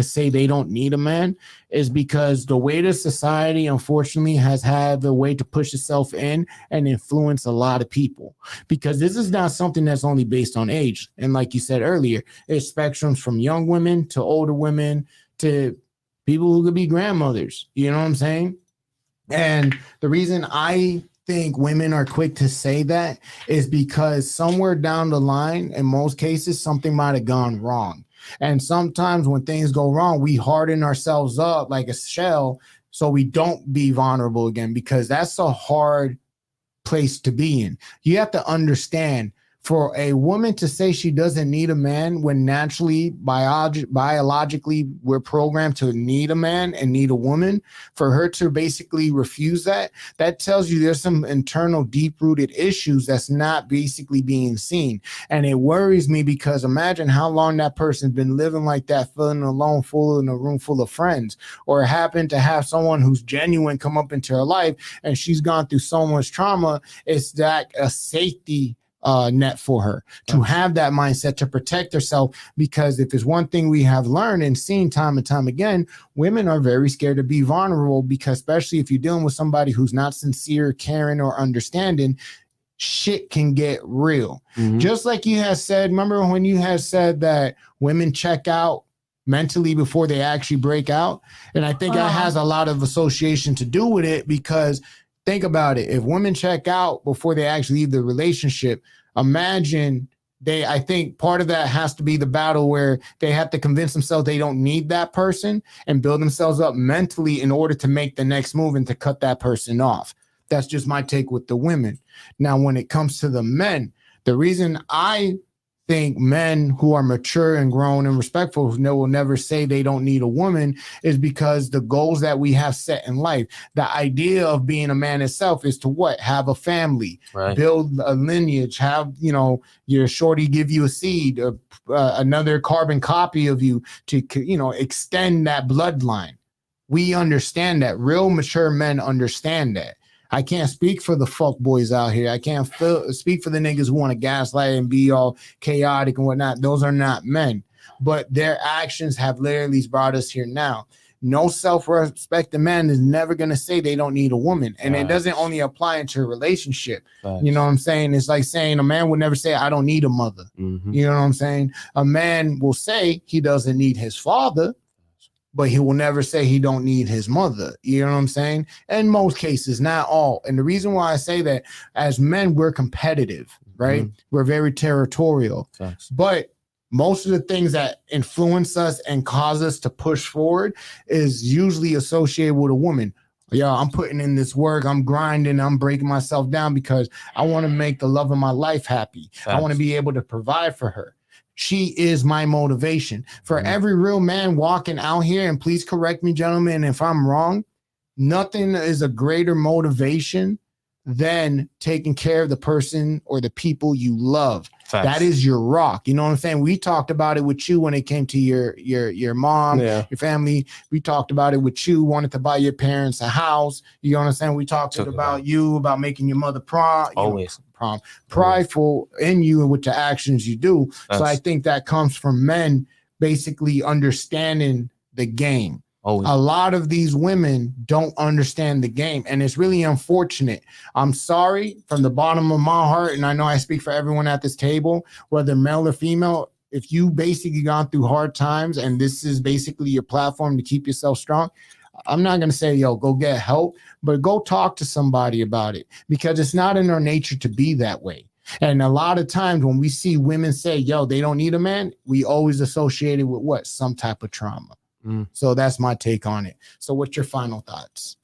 say they don't need a man is because the way the society unfortunately has had the way to push itself in and influence a lot of people, because this is not something that's only based on age. And like you said earlier, it's spectrums from young women to older women to people who could be grandmothers. You know what I'm saying? And the reason I think women are quick to say that is because somewhere down the line, in most cases, something might have gone wrong. And sometimes when things go wrong, we harden ourselves up like a shell so we don't be vulnerable again, because that's a hard place to be in. You have to understand, for a woman to say she doesn't need a man when naturally, biologically, we're programmed to need a man and need a woman, for her to basically refuse that tells you there's some internal deep-rooted issues that's not basically being seen. And it worries me because imagine how long that person's been living like that, feeling alone, full in a room full of friends, or happen to have someone who's genuine come up into her life and she's gone through so much trauma. It's that a safety net for her to have that mindset to protect herself, because if there's one thing we have learned and seen time and time again, women are very scared to be vulnerable, because especially if you're dealing with somebody who's not sincere, caring, or understanding, shit can get real. Mm-hmm. Just like you had said, remember when you had said that women check out mentally before they actually break out? And I think that has a lot of association to do with it, because think about it. If women check out before they actually leave the relationship, imagine I think part of that has to be the battle where they have to convince themselves they don't need that person and build themselves up mentally in order to make the next move and to cut that person off. That's just my take with the women. Now, when it comes to the men, the reason I think men who are mature and grown and respectful will never say they don't need a woman is because the goals that we have set in life, the idea of being a man itself is to what? Have a family, right, build a lineage, have, your shorty give you a seed, another carbon copy of you to, extend that bloodline. We understand that. Real mature men understand that. I can't speak for the fuck boys out here. I can't speak for the niggas who want to gaslight and be all chaotic and whatnot. Those are not men. But their actions have literally brought us here now. No self-respecting man is never going to say they don't need a woman. And it doesn't only apply into a relationship. You know what I'm saying? It's like saying a man would never say, I don't need a mother. Mm-hmm. You know what I'm saying? A man will say he doesn't need his father, but he will never say he don't need his mother. You know what I'm saying? In most cases, not all. And the reason why I say that, as men, we're competitive, right? Mm-hmm. We're very territorial. Thanks. But most of the things that influence us and cause us to push forward is usually associated with a woman. Yeah, I'm putting in this work. I'm grinding. I'm breaking myself down because I want to make the love of my life happy. I want to be able to provide for her. She is my motivation. For every real man walking out here, and please correct me, gentlemen, if I'm wrong, nothing is a greater motivation than taking care of the person or the people you love. Facts. That is your rock. You know what I'm saying? We talked about it with you when it came to your mom, your family. We talked about it with you, wanted to buy your parents a house. You know what I'm saying? We talked about you, about making your mother prideful in you and with the actions you do. So I think that comes from men basically understanding the game. A lot of these women don't understand the game, and it's really unfortunate. I'm sorry from the bottom of my heart, and I know I speak for everyone at this table, whether male or female. If you basically gone through hard times and this is basically your platform to keep yourself strong, I'm not going to say, yo, go get help, but go talk to somebody about it, because it's not in our nature to be that way. And a lot of times when we see women say, yo, they don't need a man, we always associate it with what? Some type of trauma. So that's my take on it. So what's your final thoughts?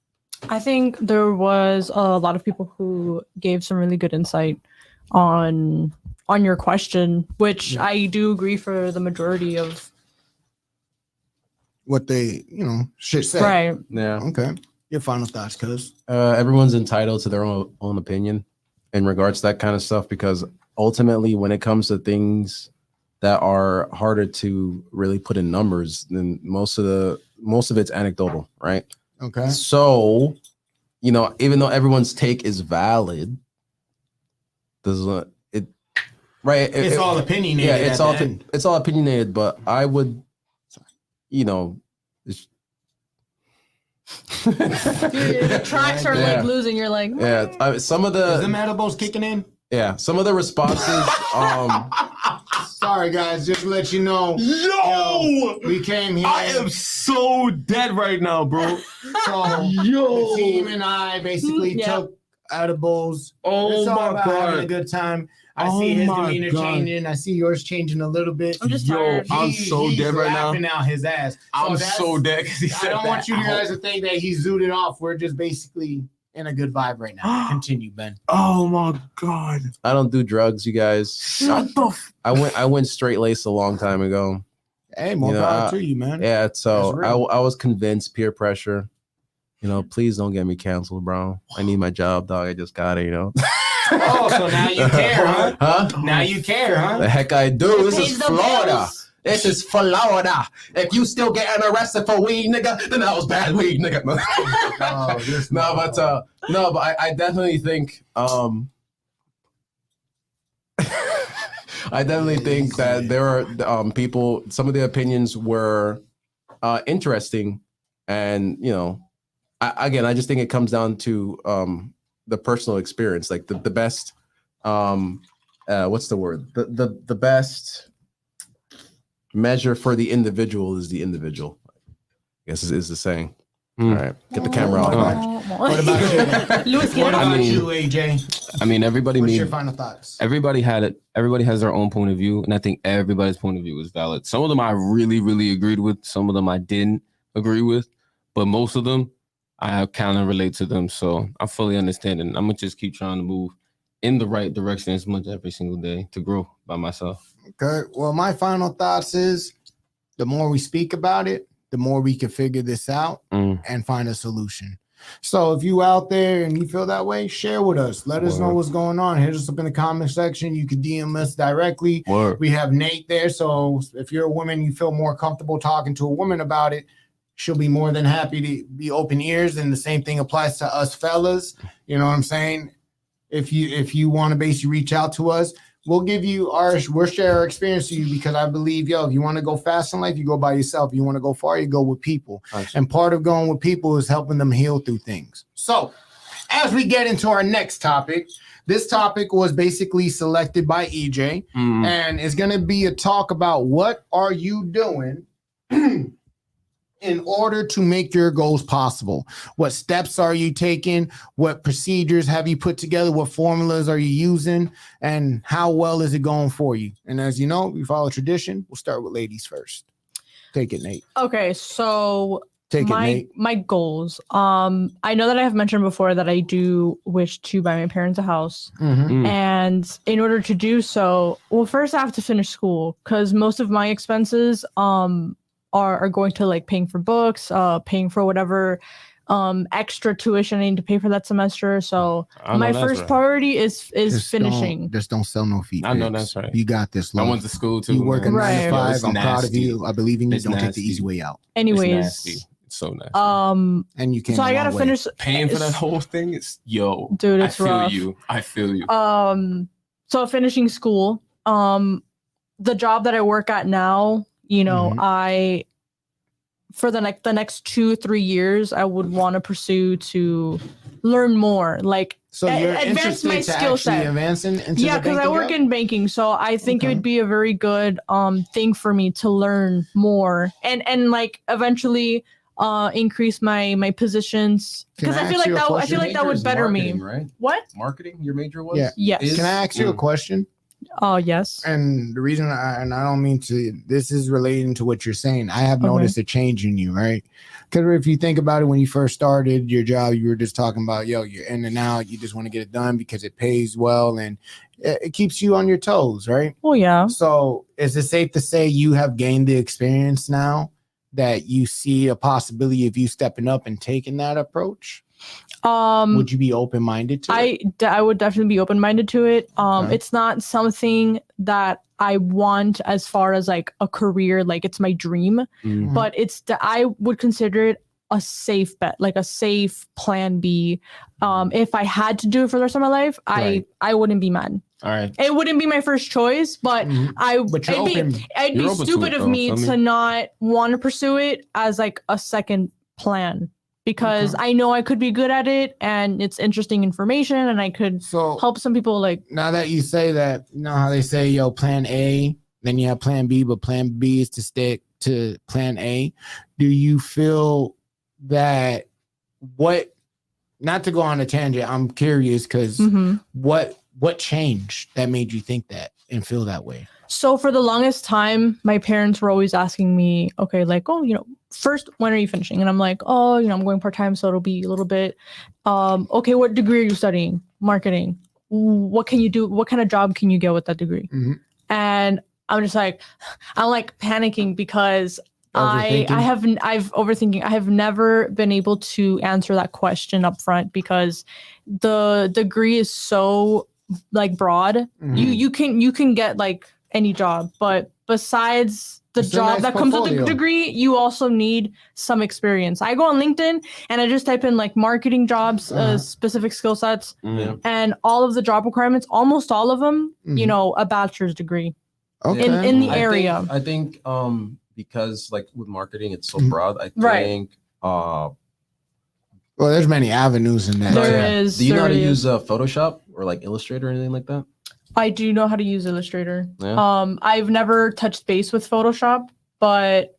I think there was a lot of people who gave some really good insight on your question, which I do agree for the majority of what they, should say. Right. Yeah. Okay. Your final thoughts, cuz. Everyone's entitled to their own opinion in regards to that kind of stuff, because ultimately when it comes to things that are harder to really put in numbers, then most of it's anecdotal, right? Okay. So, even though everyone's take is valid, It's all opinionated. Yeah, it's all opinionated, but I would, the tracks are like losing. You're like, some of the is the edibles kicking in? Yeah, some of the responses. Sorry, guys, just to let you know. Yo, we came here. I am so dead right now, bro. So the team and I basically took edibles. Oh my God, having a good time. I see his demeanor changing. I see yours changing a little bit. I'm just tired. I'm so dead right now. Laughing out his ass. I'm so dead because he said I don't want you guys to think that he zooted off. We're just basically in a good vibe right now. Continue, Ben. Oh my God. I don't do drugs, you guys. Shut the I went straight laced a long time ago. Hey, more power to you, man. Yeah, so I was convinced, peer pressure. Please don't get me canceled, bro. I need my job, dog. I just got it, Oh, so now you care, huh? Now you care, huh? The heck I do. This is Florida. This is Florida. If you still getting arrested for weed, nigga, then that was bad weed, nigga. But I definitely think that there are people. Some of the opinions were interesting, and I just think it comes down to the personal experience. Like the best, what's the word? The best measure for the individual is the individual, I guess is the saying. All right, get the camera off. What about you? Louis, what about you, AJ? I mean, everybody. What's your final thoughts? Everybody had it. Everybody has their own point of view, and I think everybody's point of view is valid. Some of them I really, really agreed with. Some of them I didn't agree with, but most of them I kind of relate to them. So I fully understand, and I'm gonna just keep trying to move in the right direction as much every single day to grow by myself. Okay. Well, my final thoughts is the more we speak about it, the more we can figure this out and find a solution. So if you out there and you feel that way, share with us. Let us know what's going on. Hit us up in the comment section. You can DM us directly. We have Nate there. So if you're a woman, you feel more comfortable talking to a woman about it, she'll be more than happy to be open ears. And the same thing applies to us fellas. You know what I'm saying? If you want to basically reach out to us, we'll share our experience to you, because I believe, if you want to go fast in life, you go by yourself. If you want to go far, you go with people. Nice. And part of going with people is helping them heal through things. So as we get into our next topic, this topic was basically selected by EJ, and it's going to be a talk about what are you doing in order to make your goals possible? What steps are you taking? What procedures have you put together? What formulas are you using? And how well is it going for you? And as you know, we follow tradition. We'll start with ladies first. Take it, Nate. Okay, so Take it, Nate. my goals. I know that I have mentioned before that I do wish to buy my parents a house. Mhm. And in order to do so, well, first I have to finish school because most of my expenses are going to like paying for books, paying for whatever extra tuition I need to pay for that semester. So I know my that's first right. priority is Just finishing. don't sell no feet. I know pics. that's right. You got this. I Love. went to school too. You work a man. 9 to Right. 5. It's I'm proud of nasty. you. I believe in you. It's Don't take nasty. the easy way out. It's Anyways, nasty. It's so nasty. And you came. so a I gotta long way. finish. Paying for that it's- whole thing, it's Dude, it's I feel rough. you. I feel you. So finishing school, the job that I work at now, you know, Mhm. for the next 2-3 years, I would want to pursue to learn more, like So you're advance interested my to skill actually set. advancing into Yeah, the because I banking work job? in banking, so I think it Okay. would be a very good thing for me to learn more and like eventually increase my positions Can because I I feel ask like you a that I question? feel like that would better me. Right? What? Marketing, your major was? Yeah. Yes. Is- Can I ask you a Mm. question? Oh yes. And the reason I don't mean to, this is relating to what you're saying. I have Okay. noticed a change in you, right? Because if you think about it, when you first started your job, you were just talking about, yo, you're in and out. You just want to get it done because it pays well and it keeps you on your toes, right? Well, yeah. So is it safe to say you have gained the experience now that you see a possibility of you stepping up and taking that approach? Would you be open-minded to it? I would definitely be open-minded to it. Okay. It's not something that I want as far as like a career, like it's my dream, Mhm. but I would consider it a safe bet, like a safe plan B. If I had to do it for the rest of my life, Right. I wouldn't be mad. All right. It wouldn't be my first choice, but Mhm. But you're it'd open. be, it'd be You're open to stupid it, of though, me feel me? to not want to pursue it as like a second plan because Okay. I know I could be good at it and it's interesting information and I could So help some people like now that you say that, you know how they say, yo, plan A, then you have plan B, but plan B is to stick to plan A. Do you feel that not to go on a tangent, I'm curious because mhm. what changed that made you think that and feel that way? So for the longest time, my parents were always asking me, okay, like, oh, you know, first, when are you finishing? And I'm like, oh, you know, I'm going part-time, so it'll be a little bit. Okay, what degree are you studying? Marketing. What can you do? What kind of job can you get with that degree? Mhm. And I'm just like, I'm like panicking because Overthinking? I've overthinking. I have never been able to answer that question up front because the degree is so like broad. Mhm. You can get like any job, but besides the It's a job nice that comes with the portfolio. degree, you also need some experience. I go on LinkedIn and I just type in like marketing jobs, Uh-huh. specific skill sets, Mm. and all of the job requirements, almost all of them, you Mhm. know, a bachelor's degree. Okay. in the I think- area. I think because like with marketing, it's so Mhm. broad. I Right. think Well, there's many avenues in that. There yeah. is- Do you know how to there use is. Photoshop or like Illustrator or anything like that? I do know how to use Illustrator. Yeah. I've never touched base with Photoshop, but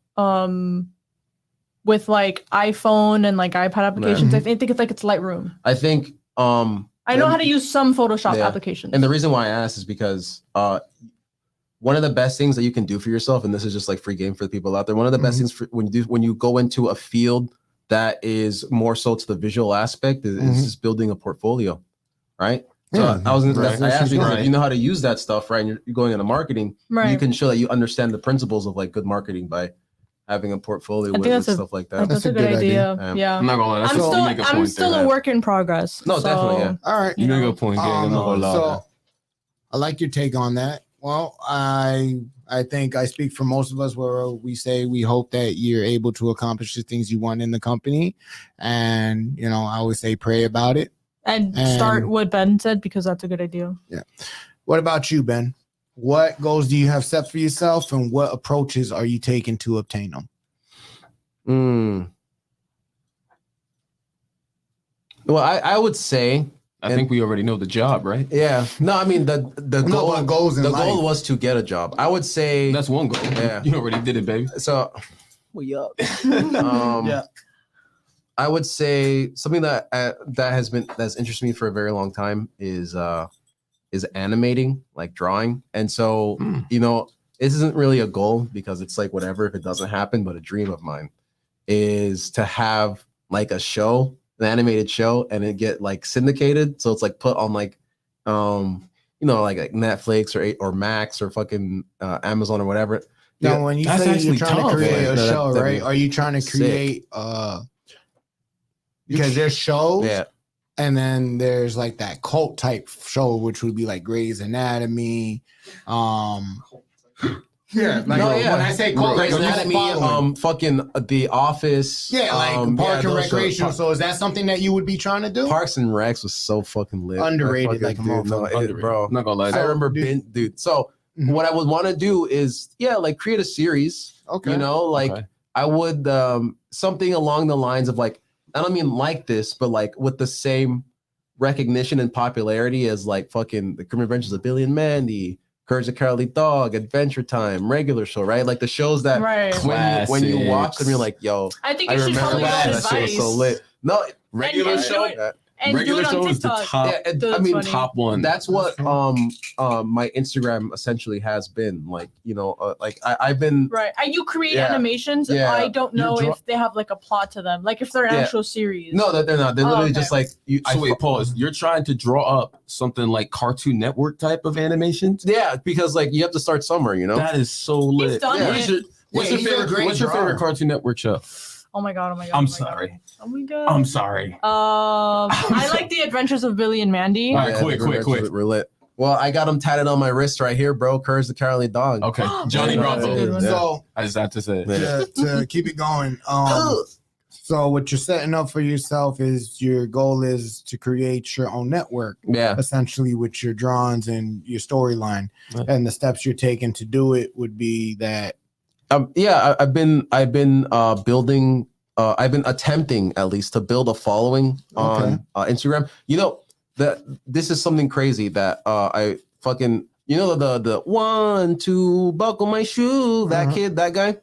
with like iPhone and like iPad applications, I think it's like it's Lightroom. I think I know how to use some Photoshop Yeah. applications. And the reason why I asked is because one of the best things that you can do for yourself, and this is just like free game for the people out there. One of the best Mhm. things for when you go into a field that is more so to the visual aspect is Mhm. just building a portfolio, right? So Yeah, I was gonna right. I asked you Right. if you know how to use that stuff, right? And you're going into marketing, right. you can show that you understand the principles of like good marketing by having a portfolio I think with that's a- stuff like That's, that. That's a a good good idea. idea. Yeah. I'm not gonna lie. That's I'm you still make a point there, a man. work in progress. No, definitely, yeah. All right. You make a point, gang. I'm not gonna lie. So I like your take on that. Well, I think I speak for most of us where we say we hope that you're able to accomplish the things you want in the company. And, you know, I always say pray about it. And And- start what Ben said because that's a good idea. What about you, Ben? What goals do you have set for yourself and what approaches are you taking to obtain them? Well, I would say, I think we already know the job, right? yeah. No, I mean the No, but goals in the life. goal was to get a job. I would say That's one goal. Yeah. You already did it, baby. so We up. Yeah. I would say something that that's interested me for a very long time is animating, like drawing. And so, this isn't really a goal because it's like whatever if it doesn't happen, but a dream of mine is to have like a show, an animated show, and it get like syndicated. So it's like put on like like Netflix or Max or fucking Amazon or whatever. Now, when you that's say you're actually trying tough. to create Yeah, a no, show, that'd right? be Are you trying to sick. create because there's shows Yeah. and then there's like that cult type show, which would be like Grey's Anatomy. Yeah, like No, yeah. when I say cult, like Grey's are you Anatomy, following? fucking The Office. Yeah, like Park and those shows. Recreational. So is that something that you would be trying to do? Parks and Recs was so fucking lit. Underrated, I like a fucking- dude, no, motherfucker. it- Underrated. bro. I'm not gonna lie. I remember dude. dude. So Mhm. what I would want to do is like create a series. Okay. Okay. I would something along the lines of like, I don't mean like this, but like with the same recognition and popularity as like fucking The Criminal Adventures of Billy and Mandy, Courage the Cowardly Dog, Adventure Time, regular show, right? Like the shows that Right. when you watch Classics. them, you're like, yo, I think I you should remember follow your that. own That shit was advice so lit. No, Regular and show. do it- and Regular do it on show is the TikTok. top. Yeah, and, That's I mean, funny. Top one. that's what my Instagram essentially has been like. Like I've been Right. And you create Yeah. animations. Yeah. I don't know You're if they have like a plot to them. Like if they're an Yeah. actual series. no, that they're not. They're Oh, literally okay. just like you. So wait, pause. You're trying to draw up something like Cartoon Network type of animations? Yeah, because like you have to start somewhere, That is so lit. done it. What's your, what's Yeah, your he's a favorite? great What's your favorite drawer. Cartoon Network show? Oh my god. Oh my god. I'm oh my God. sorry. Oh my god. I'm sorry. I like the Adventures of Billy and Mandy. All right, quick. We're lit. Well, I got them tatted on my wrist right here, bro. Courage the Cowardly Dog. Okay, Johnny Yeah, Bravo. that's a good one. Yeah. So I just have to say it. Yeah. to keep it going, so what you're setting up for yourself is your goal is to create your own network, Yeah. essentially with your drawings and your storyline. Yeah. And the steps you're taking to do it would be that I've been building. I've been attempting at least to build a following on Instagram. That this is something crazy that I fucking the 1, 2 buckle my shoe, that Uh-huh. kid, that guy.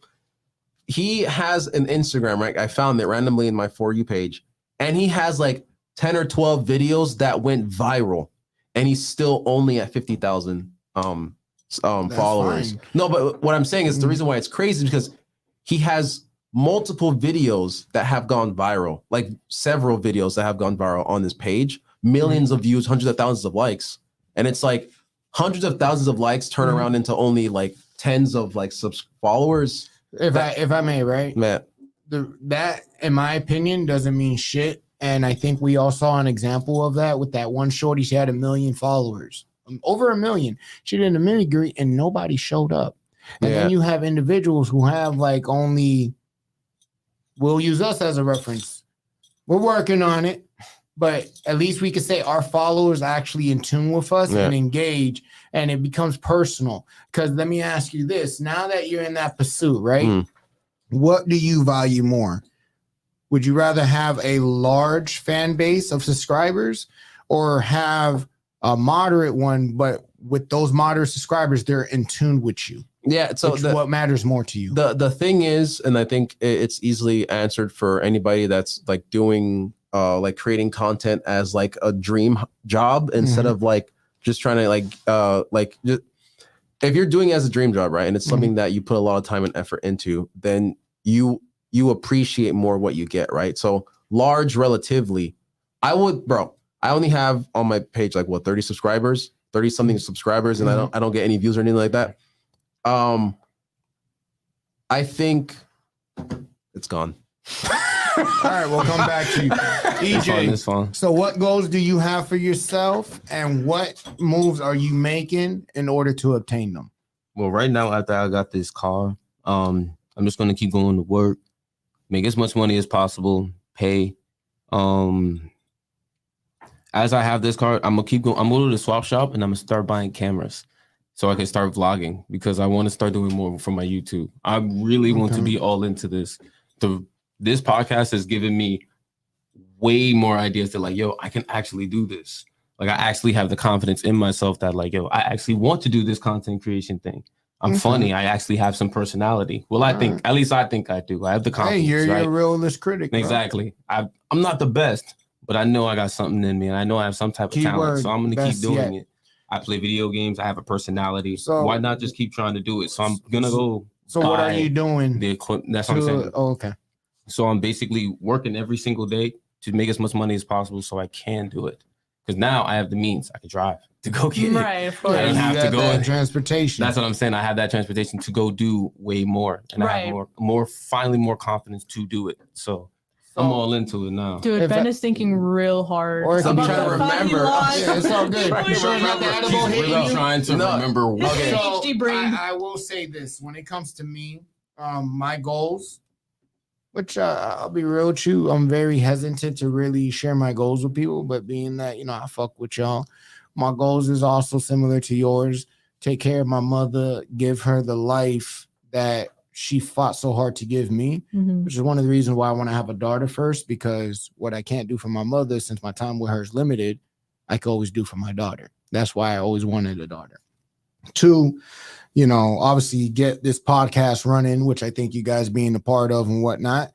He has an Instagram, right? I found it randomly in my For You page, and he has like 10 or 12 videos that went viral, and he's still only at 50,000 followers. fine. No, but what I'm saying is the Mhm. reason why it's crazy is because he has multiple videos that have gone viral, like several videos that have gone viral on this page, millions of views, hundreds of thousands of likes. And it's like hundreds of thousands of likes turn Mhm. around into only like tens of like followers. if I may, right? Man, That in my opinion doesn't mean shit. And I think we all saw an example of that with that one shorty. She had 1 million followers, over 1 million. She did a mini greet and nobody showed up. And Yeah. then you have individuals who have like only, we'll use us as a reference. We're working on it, but at least we can say our followers are actually in tune with us Yeah. and engage, and it becomes personal. Because let me ask you this: now that you're in that pursuit, right? Mm. What do you value more? Would you rather have a large fan base of subscribers or have a moderate one, but with those moderate subscribers, they're in tune with you? yeah. So What matters more to you? the thing is, and I think it's easily answered for anybody that's like doing like creating content as like a dream job instead of like just trying to like just, if you're doing it as a dream job, right, and it's something that you put a lot of time and effort into, then you appreciate more what you get, right? So large relatively, I only have on my page like 30 subscribers, 30 something subscribers, and I don't get any views or anything like that. I think it's gone. All right, we'll come back to you. It's fun. EJ, It's fun. so what goals do you have for yourself and what moves are you making in order to obtain them? Well, right now, after I got this car, I'm just gonna keep going to work, make as much money as possible, pay. As I have this car, I'm gonna keep going. I'm going to the swap shop and I'm gonna start buying cameras so I can start vlogging because I want to start doing more for my YouTube. I really want to Okay. be all into this. This podcast has given me way more ideas that like, yo, I can actually do this. Like I actually have the confidence in myself that like, yo, I actually want to do this content creation thing. I'm Okay. funny. I actually have some personality. Well, I think, at least I think I do. I have the Hey, confidence, you're right? a realist critic. Bro. Exactly. I'm not the best, but I know I got something in me, and I know I have some type of talent. Keyword, So I'm gonna keep best doing yet. it. I play video games. I have a personality. So- Why not just keep trying to do it? So I'm gonna go. So what are buy you doing? The equipment. That's what I'm saying. Okay. So I'm basically working every single day to make as much money as possible, so I can do it. Because now I have the means. I can drive to go get it. Right, of I course. don't You have to got go that in. transportation. That's what I'm saying. I have that transportation to go do way more, and I Right. have finally more confidence to do it. So I'm all into it now. Dude, If Ben I- is thinking real hard. Or if I'm about trying to the thought he remember. lost. Yeah, it's all good. Trying to You sure not the remember. edible He's hitting really you? trying to No. remember what. Okay. So HD brain. I will say this: when it comes to me, my goals, which I'll be real with you, I'm very hesitant to really share my goals with people. But being that I fuck with y'all, my goals is also similar to yours. Take care of my mother, give her the life that she fought so hard to give me, Mhm. which is one of the reasons why I want to have a daughter first. Because what I can't do for my mother, since my time with her is limited, I can always do for my daughter. That's why I always wanted a daughter. Two, obviously get this podcast running, which I think you guys being a part of and whatnot.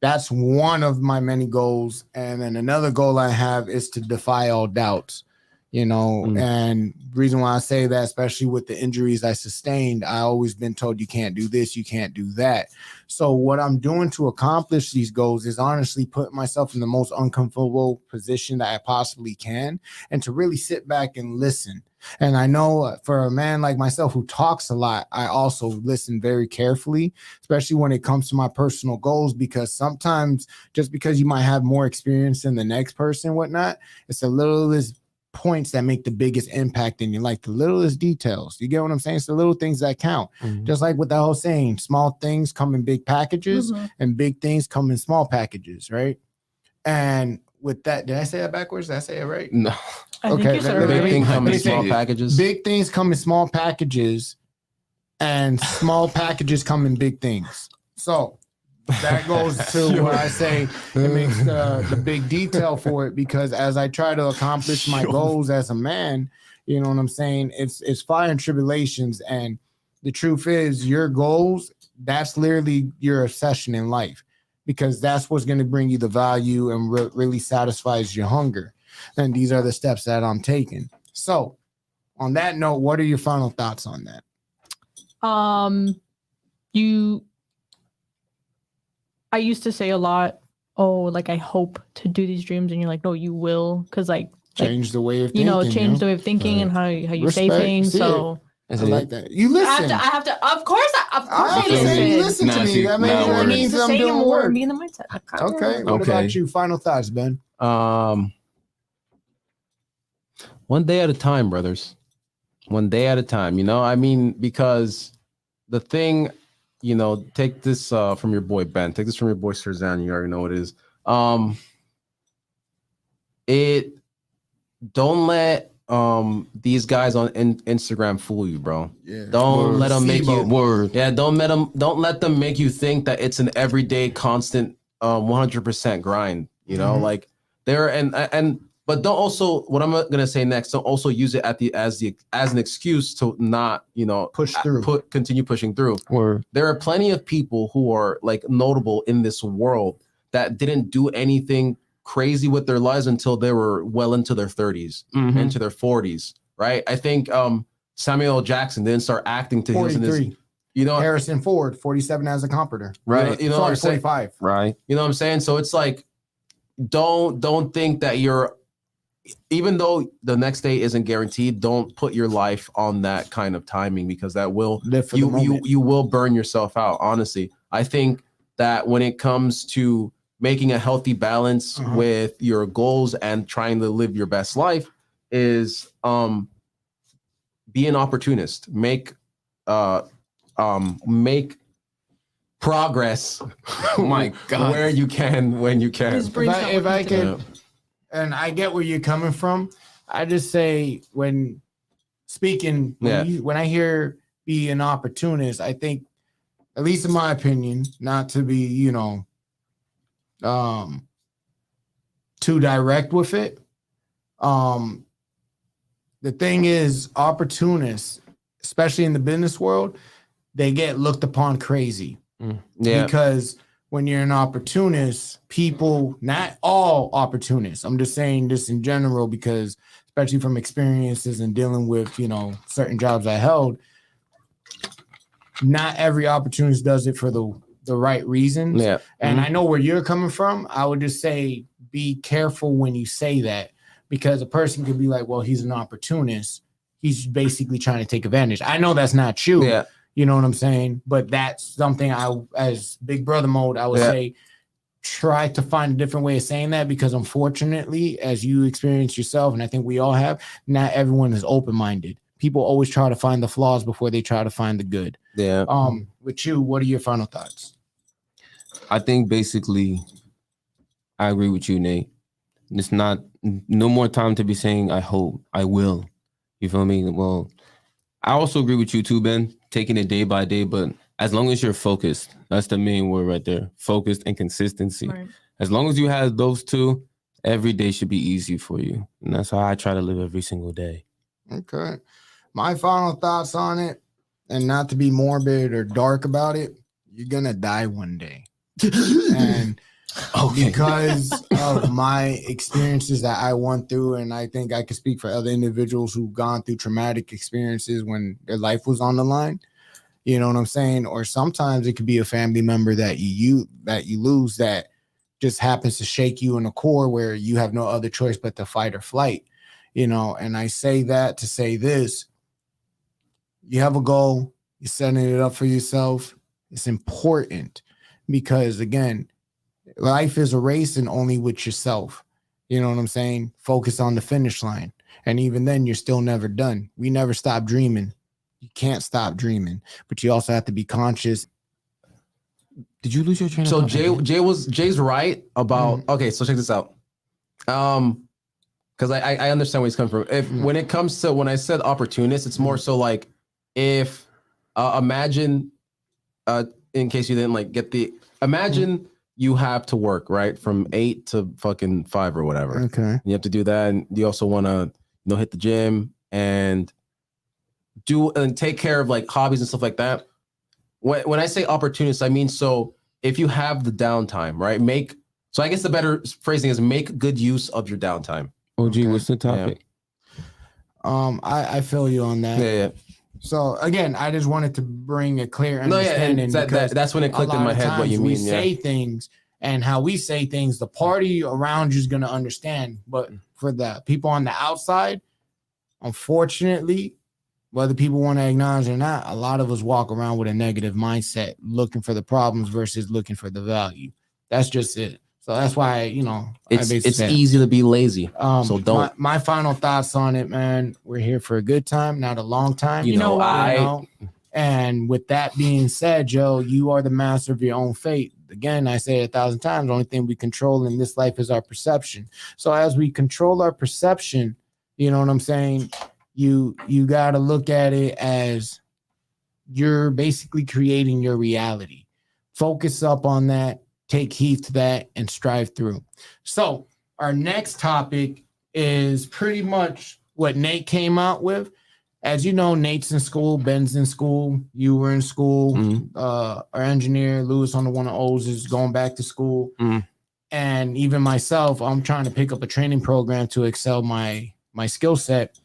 That's one of my many goals. And then another goal I have is to defy all doubts, and the reason why I say that, especially with the injuries I sustained, I always been told you can't do this, you can't do that. So what I'm doing to accomplish these goals is honestly put myself in the most uncomfortable position that I possibly can, and to really sit back and listen. And I know for a man like myself who talks a lot, I also listen very carefully, especially when it comes to my personal goals, because sometimes just because you might have more experience than the next person, whatnot, it's the littlest points that make the biggest impact in your life, the littlest details. You get what I'm saying? It's the little things that count. Mhm. Just like with that whole saying, small things come in big packages Mhm. and big things come in small packages, right? And with that, did I say that backwards? Did I say it right? No. I think Okay, you said let it me- Big right. thing let come me in say small it. packages. Big things come in small packages and small packages come in big things. So that goes to what I say it makes the big detail for it, because as I try to accomplish my goals as a man, you know what I'm saying? It's fire and tribulations. And the truth is your goals, that's literally your obsession in life, because that's what's going to bring you the value and really satisfies your hunger. And these are the steps that I'm taking. So on that note, what are your final thoughts on that? I used to say a lot, oh, like I hope to do these dreams, and you're like, no, you will, because like Change the way of thinking. change the way of thinking and how you say Respect, things. see So I like that. You I have listen. to. Of course, I I listen. You listen. listen to Nah, me. see, That nah, means, that word. means To I'm say doing more, work. be in the mindset. Okay. What Okay. about you? Final thoughts, Ben? One day at a time, brothers. One day at a time. I mean, because the thing, take this from your boy Ben. Take this from your boy Serzan. You already know what it is. Don't let these guys on Instagram fool you, bro. Yeah. Don't let them make you Word. Yeah, don't let them make you think that it's an everyday constant 100% grind, Mhm. like there but don't also, what I'm going to say next, don't also use it as an excuse to not, Push through. continue pushing through. Word. There are plenty of people who are like notable in this world that didn't do anything crazy with their lives until they were well into their 30s, Mhm. into their 40s, right? I think Samuel L. Jackson didn't start acting till he was in his, 43. Harrison Ford, 47 as a comforter. right? You know what Sorry, I'm saying? 45. Right. You know what I'm saying? So it's like, don't think that even though the next day isn't guaranteed, don't put your life on that kind of timing, because that will Live for the moment. you will burn yourself out. Honestly, I think that when it comes to making a healthy balance Uh-huh. with your goals and trying to live your best life is be an opportunist. Make progress. Oh my God. Where you can, when you can. His brain's not If I working today. could, and I get where you're coming from, I just say when speaking, when I hear be an opportunist, I think, at least in my opinion, not to be, too direct with it. The thing is, opportunists, especially in the business world, they get looked upon crazy. Yeah. Because when you're an opportunist, people, not all opportunists, I'm just saying this in general, because especially from experiences and dealing with, certain jobs I held, not every opportunist does it for the right reasons. Yeah. And I know where you're coming from. I would just say be careful when you say that, because a person could be like, well, he's an opportunist. He's basically trying to take advantage. I know that's not true. Yeah. You know what I'm saying? But that's something as big brother mode, I would say try to find a different way of saying that, because unfortunately, as you experience yourself, and I think we all have, not everyone is open-minded. People always try to find the flaws before they try to find the good. Yeah. With you, what are your final thoughts? I think basically, I agree with you, Nate. It's not no more time to be saying I hope, I will. You feel me? Well, I also agree with you too, Ben. Taking it day by day, but as long as you're focused, that's the main word right there. Focused and consistency. Right. As long as you have those two, every day should be easy for you. And that's how I try to live every single day. Okay. My final thoughts on it, and not to be morbid or dark about it, you're gonna die one day. And because of my experiences that I went through, and I think I can speak for other individuals who've gone through traumatic experiences when their life was on the line, you know what I'm saying? Or sometimes it could be a family member that you lose that just happens to shake you in the core where you have no other choice but to fight or flight, and I say that to say this: you have a goal, you're setting it up for yourself. It's important because, again, life is a race, and only with yourself. You know what I'm saying? Focus on the finish line. And even then, you're still never done. We never stop dreaming. You can't stop dreaming, but you also have to be conscious. Did you lose your train of So thought? Jay's right about okay, so check this out. Because I understand where he's coming from. When it comes to when I said opportunist, it's more so like if imagine in case you didn't get the imagine you have to work right from 8 to fucking 5 or whatever. Okay. You have to do that, and you also want to hit the gym and do and take care of hobbies and stuff like that. When I say opportunist, I mean, so if you have the downtime, right? So I guess the better phrasing is make good use of your downtime. OG, what's the topic? I feel you on that. Yeah. So again, I just wanted to bring a clear No, yeah, understanding. and because that's when it clicked in my head what you we mean. say things, and how we say things, the party around you is going to understand. But for the people on the outside, unfortunately, whether people want to acknowledge it or not, a lot of us walk around with a negative mindset, looking for the problems versus looking for the value. That's just it. So that's why, It's easy to be lazy. So don't. My final thoughts on it, man. We're here for a good time, not a long time. You know, And with that being said, Joe, you are the master of your own fate. Again, I say it 1,000 times. The only thing we control in this life is our perception. So as we control our perception, you know what I'm saying? You got to look at it as you're basically creating your reality. Focus up on that. Take heed to that and strive through. So our next topic is pretty much what Nate came out with. As you know, Nate's in school, Ben's in school, you were in school. Our engineer, Lewis on the 100s, is going back to school. And even myself, I'm trying to pick up a training program to excel my skill set.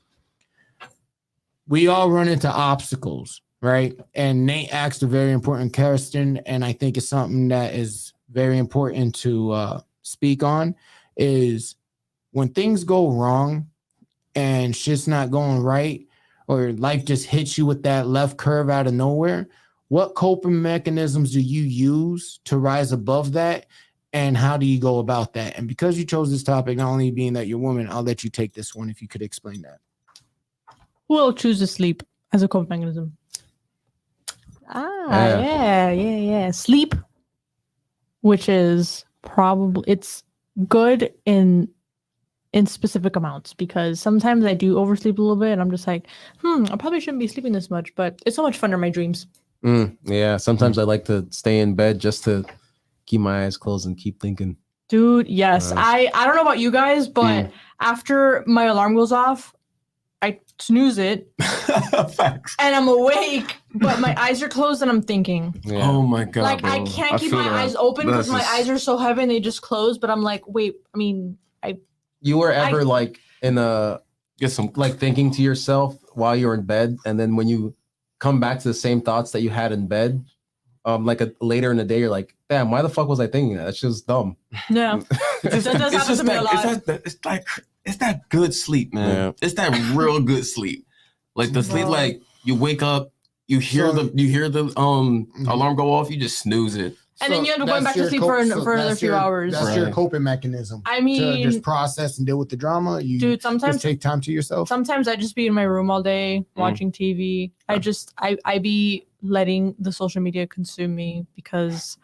We all run into obstacles, right? And Nate asked a very important question, and I think it's something that is very important to speak on, is when things go wrong and shit's not going right, or life just hits you with that left curve out of nowhere, what coping mechanisms do you use to rise above that? And how do you go about that? And because you chose this topic, not only being that you're a woman, I'll let you take this one if you could explain that. Who will choose to sleep as a coping mechanism? Yeah. Sleep, which is probably, it's good in specific amounts, because sometimes I do oversleep a little bit and I'm just like, I probably shouldn't be sleeping this much, but it's so much fun in my dreams. Yeah, sometimes I like to stay in bed just to keep my eyes closed and keep thinking. Dude, yes. I don't know about you guys, but after my alarm goes off, I snooze it Facts. and I'm awake, but my eyes are closed and I'm thinking. Yeah. Oh my god. Like I bro. can't keep feel my that. eyes open because That's my just- eyes are so heavy and they just close. But I'm like, wait, I mean, You were ever like in a get some like thinking to yourself while you're in bed, and then when you come back to the same thoughts that you had in bed, like later in the day, you're like, damn, why the fuck was I thinking that? That's just dumb. yeah. It's That does it's happen to me a lot. It's that good sleep, man. Yeah. It's that real good sleep. Like the sleep, Bro. like you wake up, you hear So- the alarm go off, you just snooze it. And then you end up going that's back to your sleep for another that's few your- hours. That's your Right. coping mechanism. I To mean, just process and deal with the drama. You dude, just sometimes take time to yourself. sometimes I just be in my room all day watching TV. I be letting the social media consume me because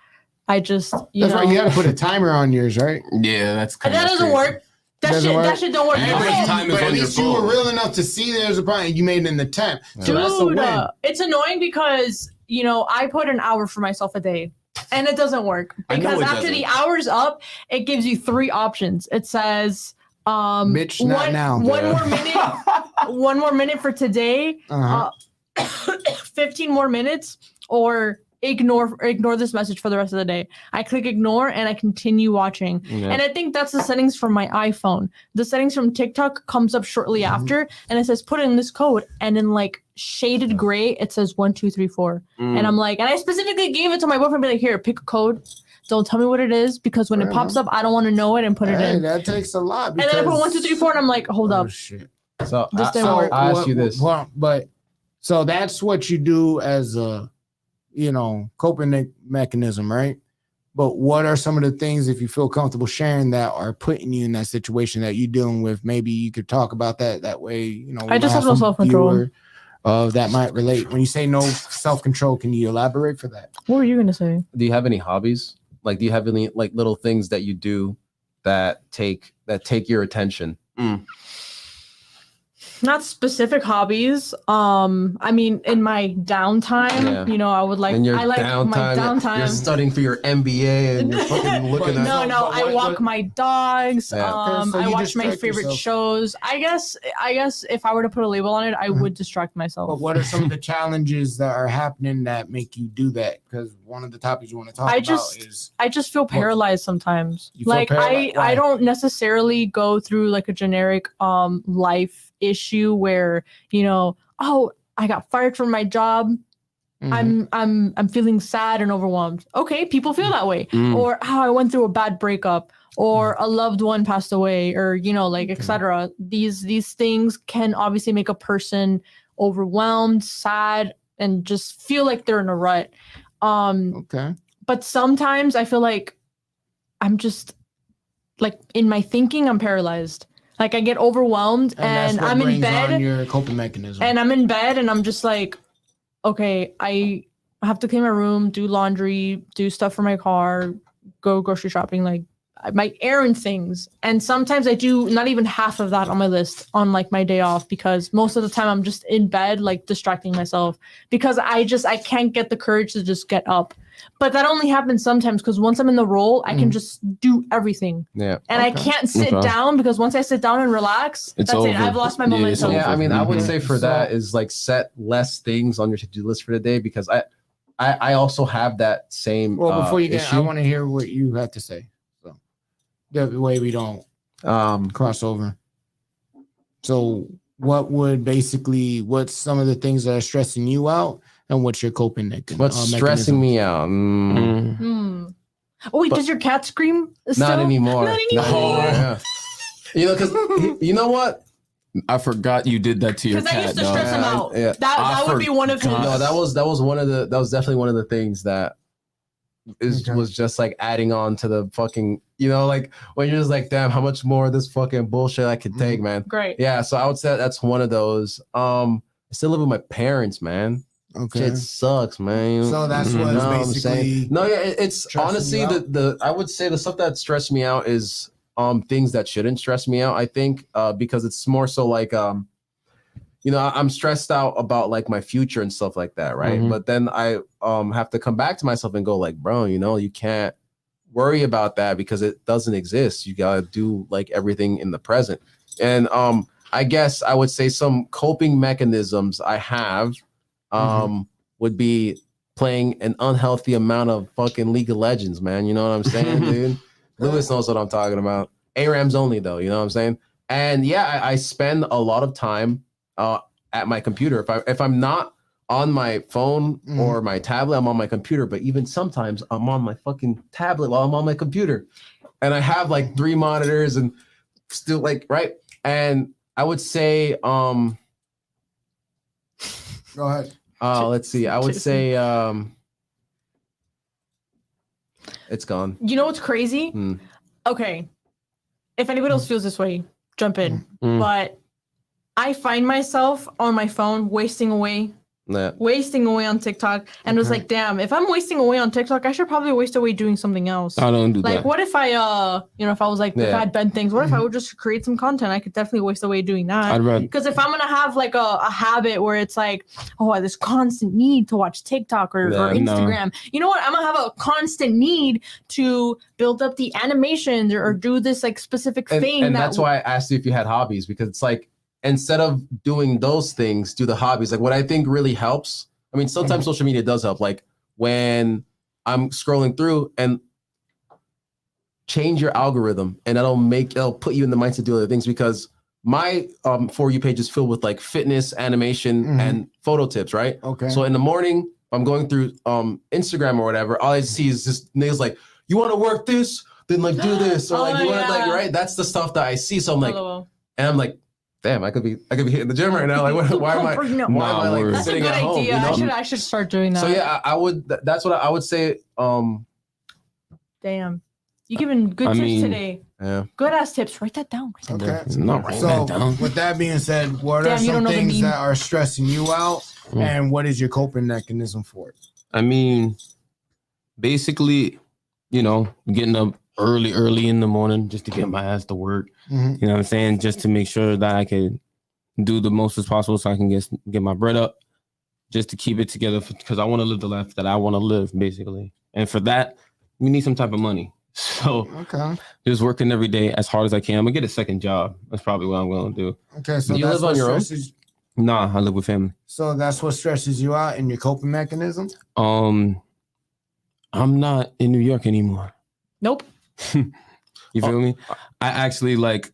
I just That's right. You got to put a timer on yours, right? Yeah, that's and that doesn't work. That Doesn't shit work? that shit don't work. Hey, at but all. time is But at on your least you were phone. real enough to see there's a problem. You made an attempt. So that's a Dude, win. it's annoying because I put an hour for myself a day, and it doesn't work I know because it after doesn't. the hour's up, it gives you 3 options. It says, Bitch, not one, now. one Yeah. more minute, 1 more minute for today, Uh-huh. 15 more minutes, or ignore this message for the rest of the day. I click ignore and I continue watching. Yeah. And I think that's the settings from my iPhone. The settings from TikTok comes up shortly after, and it says put in this code, and in like shaded gray it says 1 2 3 4. And I'm like, and I specifically gave it to my boyfriend, be like, here, pick a code. Don't tell me what it is because when it Fair pops up, I don't want to know it and put it Hey, in. that takes a lot. And then I put 1 2 3 4, and I'm like, hold Oh, up. shit. So This didn't work. I ask you this. But so that's what you do as a, coping mechanism, right? But what are some of the things, if you feel comfortable sharing, that are putting you in that situation that you're dealing with? Maybe you could talk about that. That way, we I just might have no some self-control. viewer, that might relate. When you say no self-control, can you elaborate for that? What were you gonna say? Do you have any hobbies? Like, do you have any like little things that you do that take your attention? Not specific hobbies. I mean, in my downtime, Yeah. I would like. In your I like my downtime. you're studying for your MBA and you're fucking looking at. No, But I what- walk what- my dogs. Yeah. Okay, so I you watch my distract favorite yourself. shows. I guess if I were to put a label on it, I would distract myself. But what are some of the challenges that are happening that make you do that? Because one of the topics you want to talk about is I just feel paralyzed sometimes. You feel Like paralyzed? Why? I don't necessarily go through like a generic life issue where, oh, I got fired from my job. Mhm. I'm feeling sad and overwhelmed. Okay, people feel that way. Mm. Or how I went through a bad breakup, or a loved one passed away, or Okay. etc. These things can obviously make a person overwhelmed, sad, and just feel like they're in a rut. Okay. But sometimes I feel like I'm just like in my thinking, I'm paralyzed. Like I get overwhelmed that's and what I'm in brings bed on your coping mechanism. and I'm in bed and I'm just like, okay, I have to clean my room, do laundry, do stuff for my car, go grocery shopping, like my errand things. And sometimes I do not even half of that on my list on like my day off, because most of the time I'm just in bed, like distracting myself because I can't get the courage to just get up. But that only happens sometimes because once I'm in the role, I can just do everything. Yeah. And I Okay. can't sit Okay. down because once I sit down and relax, It's that's it. over. I've lost my Yeah, momentum. it's over. Yeah, I mean, I would Mhm. say for So- that is like set less things on your to-do list for the day, because I also have that same well, before you get, I issue. want to hear what you have to say. So that way we don't cross over. So what's some of the things that are stressing you out, and what's your coping mechanism? what's stressing me out? Oh wait, But- does your cat scream? Not still? anymore. Not anymore. Yeah. Because you know what? I forgot you did that to your Because I cat. used to dog. stress him Yeah, out. yeah. That would be one of his. forgot. No, that was definitely one of the things that Okay. was just like adding on to the fucking, like when you're just like, damn, how much more of this fucking bullshit I could take, man. Great. Yeah, so I would say that's one of those. I still live with my parents, man. Okay. Shit sucks, man. So that's Mhm. what You know what I'm basically. saying? No, yeah, it's stressing honestly you out? the I would say the stuff that stressed me out is things that shouldn't stress me out. I think because it's more so like I'm stressed out about like my future and stuff like that, right? Mhm. But then I have to come back to myself and go like, bro, you can't worry about that because it doesn't exist. You gotta do like everything in the present. And I guess I would say some coping mechanisms I have would be playing an unhealthy amount of fucking League of Legends, man. You know what I'm saying, dude? Lewis knows what I'm talking about. ARAMs only, though. You know what I'm saying? And yeah, I spend a lot of time at my computer. If I'm not on my phone or my tablet, I'm on my computer. But even sometimes I'm on my fucking tablet while I'm on my computer, and I have like 3 monitors and still like right. And I would say, Go ahead. let's see. I would say, it's gone. You know what's crazy? Mm. Okay. If anybody else feels this way, jump in. Mm. But I find myself on my phone wasting away Yeah. on TikTok. And it was like, damn, if I'm wasting away on TikTok, I should probably waste away doing something else. I don't do Like, that. what if I, if I was like, if Yeah. I had bent things, what if I would just create some content? I could definitely waste away doing that. I'd rather. Because if I'm gonna have like a habit where it's like, oh, this constant need to watch TikTok or Yeah, no. Instagram, you know what? I'm gonna have a constant need to build up the animations or do this like specific thing. And that's why I asked you if you had hobbies, because it's like, instead of doing those things, do the hobbies. Like what I think really helps. I mean, sometimes social media does help. Like when I'm scrolling through and change your algorithm, and it'll put you in the mindset to do other things, because my For You page is filled with like fitness, animation, and photo tips, right? Okay. So in the morning, I'm going through Instagram or whatever, all I see is just niggas like, you want to work this? Then like do this. Or like, Oh, you want to like, yeah. right? That's the stuff that I see. So I'm like, LOL. and I'm like, damn, I could be hitting the gym right now. Like, why am I Nah, like word. That's a sitting good at home? idea. You know? I should start doing that. So yeah, I would. That's what I would say. Damn. You giving good I tips mean, today. Yeah. Good ass tips. Write that down. Write that down. Okay. It's not writing So, that down. with that being said, what Damn, are you don't some know the things meme. that are stressing you out, Mm. and what is your coping mechanism for it? I mean, basically, getting up early in the morning just to get my ass to work. Mhm. You know what I'm saying? Just to make sure that I can do the most as possible so I can get my bread up, just to keep it together, because I want to live the life that I want to live, basically. And for that, we need some type of money. So Okay. just working every day as hard as I can. I'm gonna get a second job. That's probably what I'm gonna do. Okay. So Do you that's live on what your own? stresses. Nah, I live with family. So that's what stresses you out in your coping mechanism. I'm not in New York anymore. Nope. You feel me? I actually like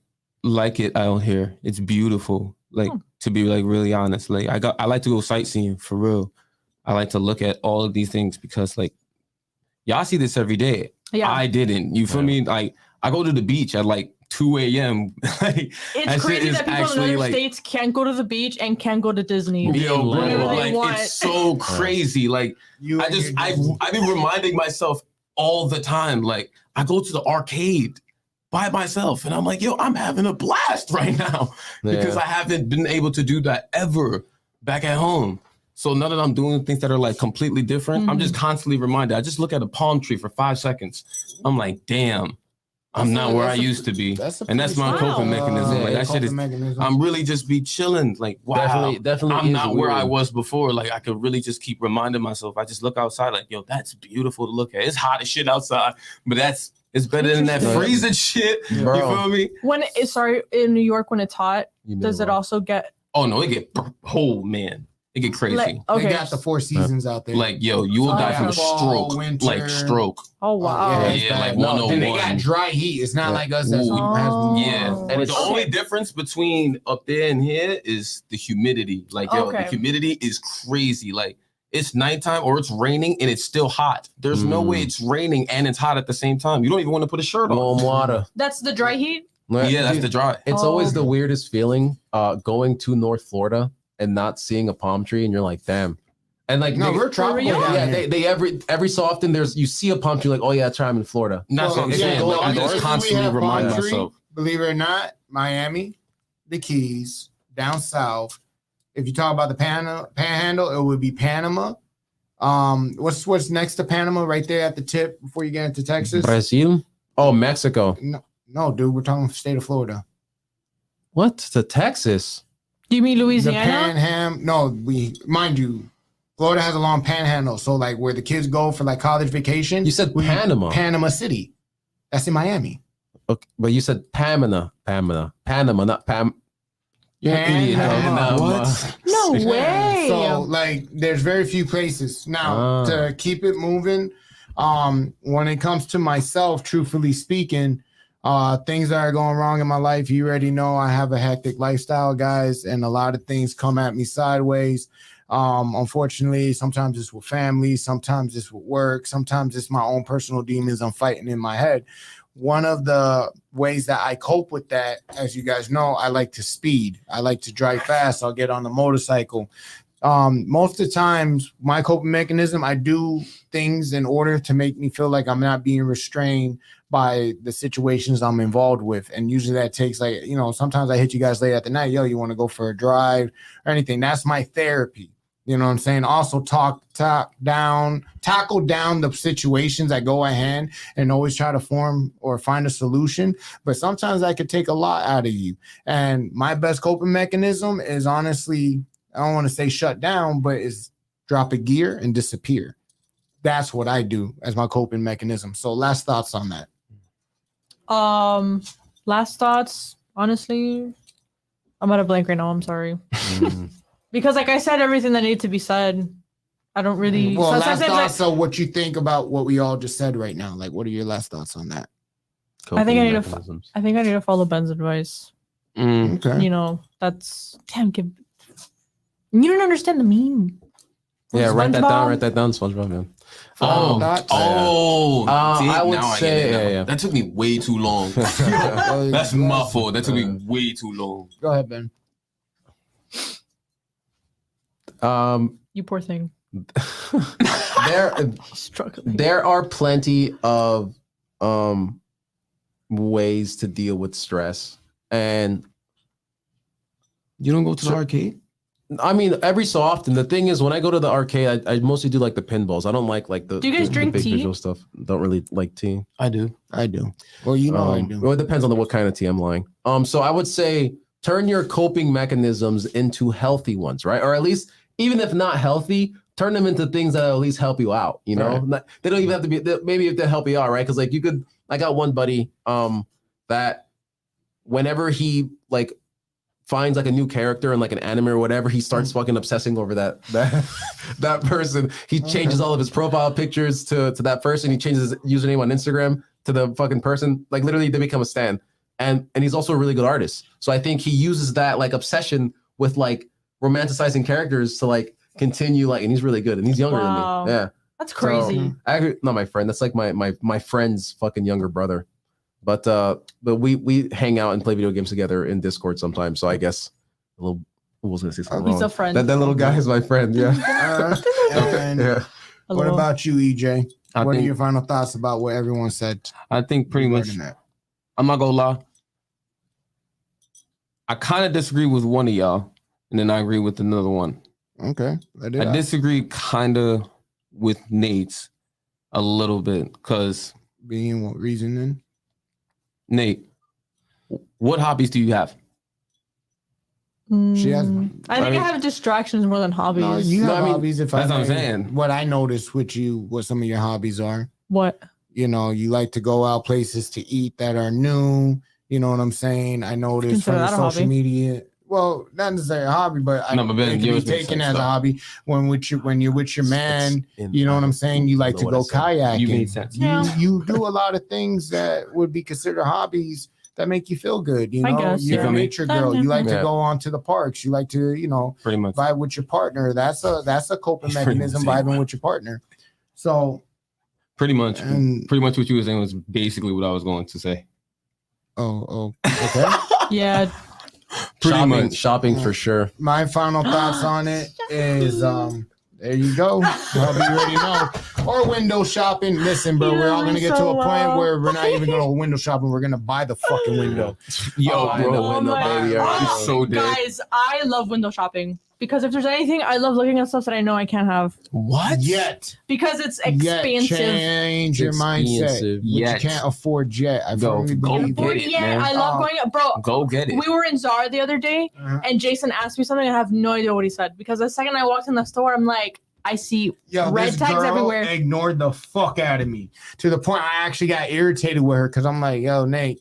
it out here. It's beautiful. Like, to be like really honest, like I like to go sightseeing for real. I like to look at all of these things because like y'all see this every day. Yeah. I didn't. You feel me? Like I go to the beach at like 2 a.m. Like that It's shit crazy is that people in actually, other like- states can't go to the beach and can't go to Disney. Yo, bro, Whenever they like want. it's so crazy. Like You. I be reminding myself all the time. Like I go to the arcade by myself and I'm like, yo, I'm having a blast right now because I haven't been able to do that ever back at home. So now that I'm doing things that are like completely different, I'm just constantly reminded. I just look at a palm tree for 5 seconds. I'm like, damn, I'm not where I used to be. And that's my coping mechanism. Like that shit is, I'm really just be chilling. Like, wow, Definitely. I'm is not where I weird. was before. Like I could really just keep reminding myself. I just look outside like, yo, that's beautiful to look at. It's hot as shit outside, but it's better than that Interesting. freezing shit. Bro. You feel me? When it's sorry in New York when it's hot, You does it know. also get Oh no, it get man. It get crazy. like They okay? got the 4 seasons out there. Like, yo, you will Oh, die yeah. from a Fall, stroke. winter. Like stroke. Oh wow. yeah, Yeah, it's yeah, bad. like No, and they 101. got dry heat. It's not like us. That's Ooh. Oh. Yeah. Oh. And it's- the only difference between up there and here is the humidity. Like, yo, the Okay. humidity is crazy. Like, it's nighttime or it's raining and it's still hot. There's no way it's raining and it's hot at the same time. You don't even want to put a shirt on. Warm water. That's the dry heat. Yeah, that's Dude, the dry. It's Oh. always the weirdest feeling going to North Florida and not seeing a palm tree, and you're like, damn. And like, No, they- we're tropical real? down yeah, here. they every so often you see a palm tree, like, oh yeah, that's right, I'm in Florida. That's what I'm yeah, saying. go Like, I up just north, constantly we have remind palm tree. myself. Believe it or not, Miami, the Keys, down south. If you talk about the Panhandle, it would be Panama. What's next to Panama? Right there at the tip before you get into Texas. Brazil? Oh, Mexico. No, dude, we're talking state of Florida. What? To Texas? Do you mean The Louisiana? mind you, Florida has a long panhandle. So like where the kids go for like college vacation. You said Panama. Panama City. That's in Miami. Okay, but you said Panama, not Pam. You're an idiot, dog. What? No way. So like there's very few places. Now to keep it moving, when it comes to myself, truthfully speaking, things that are going wrong in my life, you already know I have a hectic lifestyle, guys, and a lot of things come at me sideways. Unfortunately, sometimes it's with family, sometimes it's with work, sometimes it's my own personal demons I'm fighting in my head. One of the ways that I cope with that, as you guys know, I like to speed. I like to drive fast. I'll get on the motorcycle. Most of the times, my coping mechanism, I do things in order to make me feel like I'm not being restrained by the situations I'm involved with. And usually that takes like, sometimes I hit you guys late at the night. Yo, you want to go for a drive or anything? That's my therapy. You know what I'm saying? Also tackle down the situations that go at hand and always try to form or find a solution. But sometimes I could take a lot out of you. And my best coping mechanism is honestly, I don't want to say shut down, but is drop a gear and disappear. That's what I do as my coping mechanism. So last thoughts on that. Last thoughts, honestly, I'm at a blank right now. I'm sorry. Because like I said, everything that needed to be said. I don't really. Well, sometimes last I- thoughts. So what you think about what we all just said right now? Like, what are your last thoughts on that? I think I need to. Mechanisms. I think I need to follow Ben's advice. Okay. You know, that's damn. You don't understand the meme. Yeah, write that SpongeBob? down. Write that down, SpongeBob, man. Final thoughts? I would now say- get it now. yeah. That took me way too long. That's my fault. That took me way too long. Go ahead, Ben. You poor thing. Struggling. There are plenty of ways to deal with stress, and You don't go to the arcade? I mean, every so often. The thing is, when I go to the arcade, I mostly do like the pinballs. I don't like the. Do you guys the drink big tea? visual stuff? Don't really like tea. I do. I do. Well, I do. Well, it depends on what kind of tea I'm lying. So I would say turn your coping mechanisms into healthy ones, right? Or at least, even if not healthy, turn them into things that at least help you out. You know, they don't even have to be. Maybe if they help you out, right? Because like you could. I got one buddy that whenever he like finds like a new character in like an anime or whatever, he starts fucking obsessing over that person. He changes all of his profile pictures to that person. He changes his username on Instagram to the fucking person. Like literally they become a stan. And he's also a really good artist. So I think he uses that like obsession with like romanticizing characters to like continue like, and he's really good and he's younger Wow. than me. Yeah. That's crazy. So, actually, not my friend. That's like my friend's fucking younger brother. But we hang out and play video games together in Discord sometimes. So I guess a little. Who was gonna say something He's wrong? a friend. That little guy is my friend. Yeah. And Yeah. what about you, EJ? I What are think- your final thoughts about what everyone said? I think pretty much. regarding that? I'm not gonna lie. I kind of disagree with one of y'all, and then I agree with another one. Okay. Let it I out. disagree kind of with Nate's a little bit because Being what reason then? Nate, what hobbies do you have? She has- I think I mean- have distractions more than hobbies. No, you have No, I mean, hobbies. If that's what I'm may- saying. What I noticed with you, what some of your hobbies are. What? You know, you like to go out places to eat that are new. You know what I'm saying? I noticed from Consider the that a social hobby. media. Well, not necessarily a hobby, but No, but Ben, it can yours be makes taken sense, as a though. hobby when you're with your man. You know what I'm saying? You like to go kayaking. You made sense. Yeah. You do a lot of things that would be considered hobbies that make you feel good. You I know, guess, you're yeah. a nature girl. You like to Yeah. go on to the parks. You like to, Pretty much. vibe with your partner. That's a coping Pretty mechanism, much, yeah. vibing with your partner. So, Pretty much. and Pretty much what you were saying was basically what I was going to say. okay. Yeah. Pretty much. shopping for sure. My final thoughts on it is there you go. Hope you already know. Or window shopping. Listen, bro, You we're all know gonna me get to so a point well. where we're not even gonna window shopping. We're gonna buy the fucking window. Yo, Oh, bro. I know, baby. I'm so dead. Guys, I love window shopping because if there's anything, I love looking at stuff that I know I can't have What? Yet because it's Yet expansive. change your mindset. Expensive. Which Yet. you can't afford yet. I Go- firmly go believe get it. it, Yeah, man. I love going, bro. Go get it. We were in Zara the other day, Uh-huh. and Jason asked me something. And I have no idea what he said because the second I walked in the store, I'm like, I see Yo, red this tags girl everywhere. ignored the fuck out of me to the point I actually got irritated with her because I'm like, yo, Nate,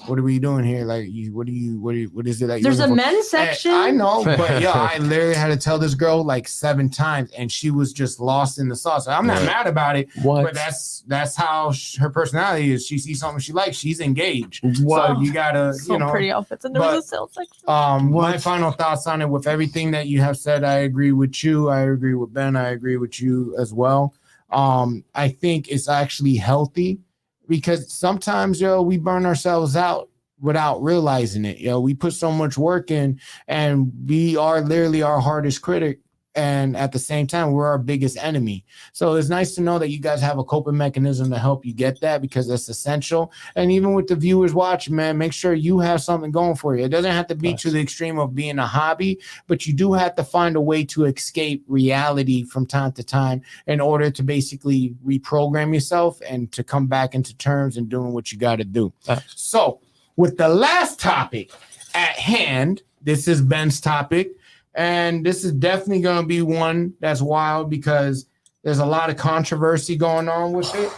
what are we doing here? Like, what is it that you're There's a looking for? men's section. I know, but yeah, I literally had to tell this girl like 7 times, and she was just lost in the sauce. I'm not mad about it, but that's how her personality is. She sees something she likes, she's engaged. What? So you gotta, So pretty outfits, and there was a sales section. My final thoughts on it, with everything that you have said, I agree with you. I agree with Ben. I agree with you as well. I think it's actually healthy because sometimes, we burn ourselves out without realizing it. We put so much work in, and we are literally our hardest critic. And at the same time, we're our biggest enemy. So it's nice to know that you guys have a coping mechanism to help you get that, because that's essential. And even with the viewers watching, man, make sure you have something going for you. It doesn't have to be to the extreme of being a hobby, but you do have to find a way to escape reality from time to time in order to basically reprogram yourself and to come back into terms and doing what you got to do. So with the last topic at hand, this is Ben's topic. And this is definitely going to be one that's wild because there's a lot of controversy going on with it.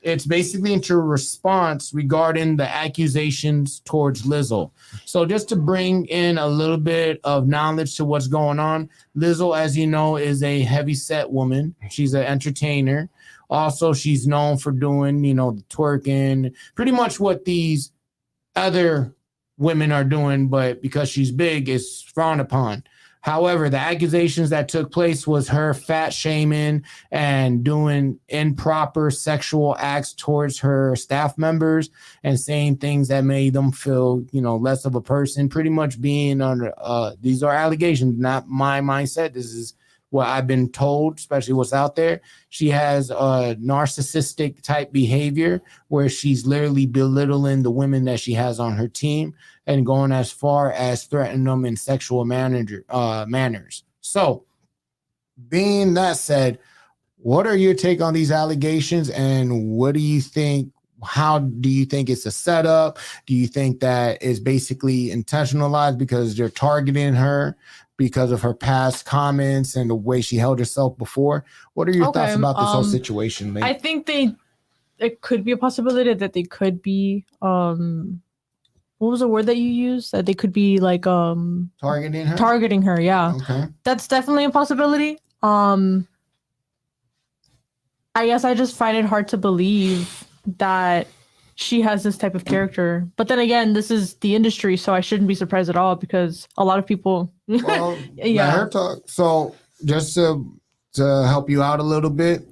It's basically into a response regarding the accusations towards Lizzo. So just to bring in a little bit of knowledge to what's going on, Lizzo, as you know, is a heavy-set woman. She's an entertainer. Also, she's known for doing, the twerking, pretty much what these other women are doing, but because she's big, it's frowned upon. However, the accusations that took place was her fat shaming and doing improper sexual acts towards her staff members and saying things that made them feel, less of a person, pretty much being under, these are allegations, not my mindset. This is what I've been told, especially what's out there. She has a narcissistic type behavior where she's literally belittling the women that she has on her team and going as far as threatening them in sexual manners. So, being that said, what are your take on these allegations, and what do you think? How do you think it's a setup? Do you think that is basically intentionalized because they're targeting her because of her past comments and the way she held herself before? What are your thoughts about this whole situation, man? I think it could be a possibility that they could be what was the word that you used? That they could be like targeting her? Targeting her, yeah. Okay. That's definitely a possibility. I guess I just find it hard to believe that she has this type of character. But then again, this is the industry, so I shouldn't be surprised at all because a lot of people Well, let her talk. So just to help you out a little bit,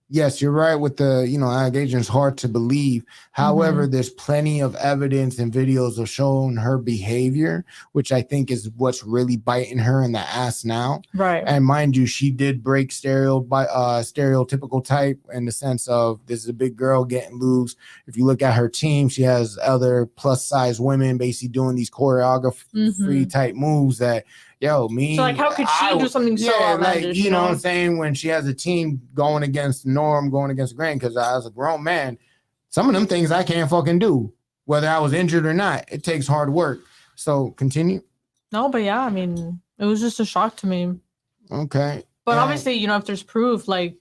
yes, you're right with the, allegation. It's hard to believe. However, there's plenty of evidence and videos of showing her behavior, which I think is what's really biting her in the ass now. Right. And mind you, she did break stereotypical type in the sense of this is a big girl getting loose. If you look at her team, she has other plus size women basically doing these choreography type moves that, so like, how could she do something so outlandish? Like, what I'm saying, when she has a team going against the norm, going against the grain, because as a grown man, some of them things I can't fucking do, whether I was injured or not. It takes hard work. So continue. No, but yeah, I mean, it was just a shock to me. Okay. But obviously, if there's proof, like,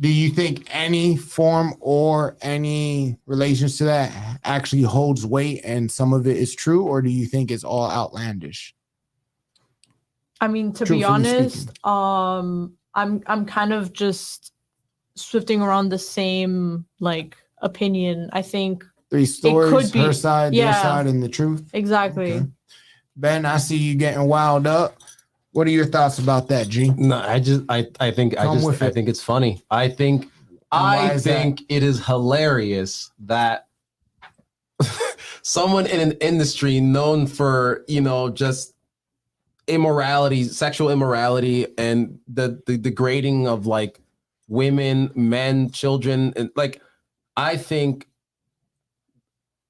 do you think any form or any relations to that actually holds weight and some of it is true, or do you think it's all outlandish? I mean, to be honest, I'm kind of just swifting around the same opinion. I think 3 stories, could be, her side, their side, and the truth. Exactly. Okay. Ben, I see you getting wild up. What are your thoughts about that, G? No, I think it's funny. I think it is hilarious that someone in an industry known for, just immorality, sexual immorality, and the degrading of women, men, children, and I think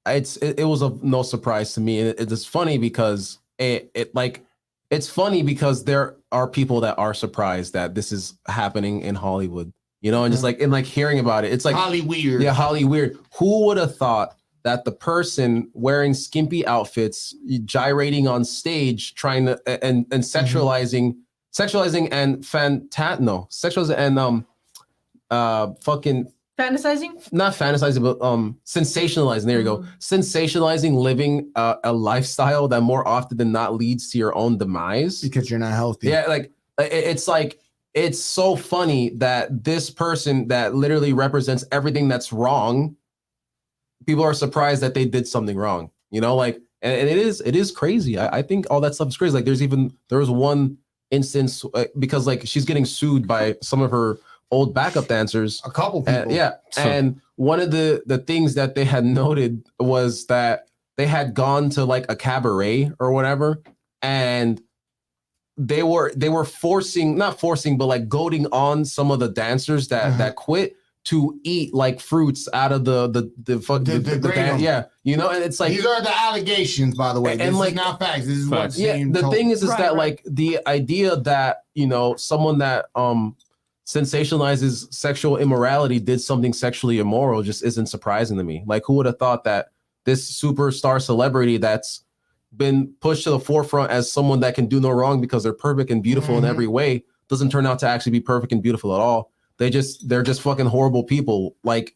it was of no surprise to me. It is funny because it's funny because there are people that are surprised that this is happening in Hollywood, and just hearing about it, it's like Hollyweird. Yeah, Hollyweird. Who would have thought that the person wearing skimpy outfits, gyrating on stage, trying to and sexualizing and fucking Fantasizing? not fantasizing, but sensationalizing. There you go. Sensationalizing living a lifestyle that more often than not leads to your own demise. Because you're not healthy. Yeah, like it's so funny that this person that literally represents everything that's wrong, people are surprised that they did something wrong. You know, like, and it is crazy. I think all that stuff is crazy. Like, there was one instance because like she's getting sued by some of her old backup dancers. A couple people. Yeah, and one of the things that they had noted was that they had gone to like a cabaret or whatever, and they were forcing, not forcing, but like goading on some of the dancers that quit to eat like fruits out of the kratom. yeah, you know, and it's like These are the allegations, by the way. And this like- is not facts. This is what's yeah, being the told. thing is Right, that right. like the idea that, you know, someone that sensationalizes sexual immorality did something sexually immoral just isn't surprising to me. Like, who would have thought that this superstar celebrity that's been pushed to the forefront as someone that can do no wrong because they're perfect and beautiful in Mhm. every way doesn't turn out to actually be perfect and beautiful at all. They're just fucking horrible people. Like,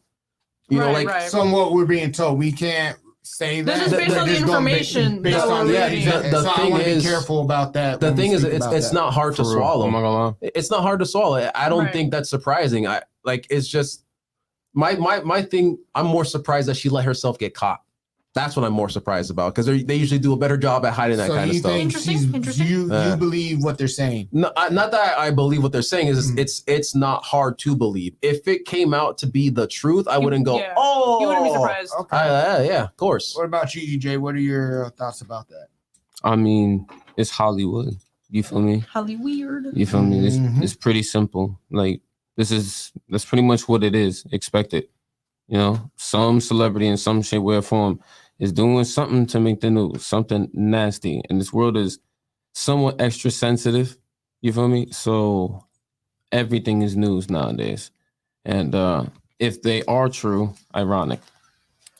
you know, like Somewhat we're being told. We can't say This that. is based We're on the just going information based that on we're yeah, reading. exactly. The So I thing want to be is- careful about that. the when we thing is, speak it's about that. not hard to For real. swallow. I'm not gonna lie. It's not hard to swallow. I don't Right. think that's surprising. I like, it's just my thing. I'm more surprised that she let herself get caught. That's what I'm more surprised about, because they usually do a better job at hiding that So kind of you stuff. think Interesting. you believe what they're saying? No, not that I believe what they're saying is Mm. it's not hard to believe. If it came out to be the truth, I wouldn't go, yeah. oh, You wouldn't be surprised. Okay. Yeah, of course. What about you, EJ? What are your thoughts about that? I mean, it's Hollywood. You feel me? Hollyweird. You feel me? Mhm. It's pretty simple. Like, that's pretty much what it is. Expect it. You know, some celebrity in some shape, way, or form is doing something to make the news, something nasty. And this world is somewhat extra sensitive. You feel me? So everything is news nowadays. And if they are true, ironic.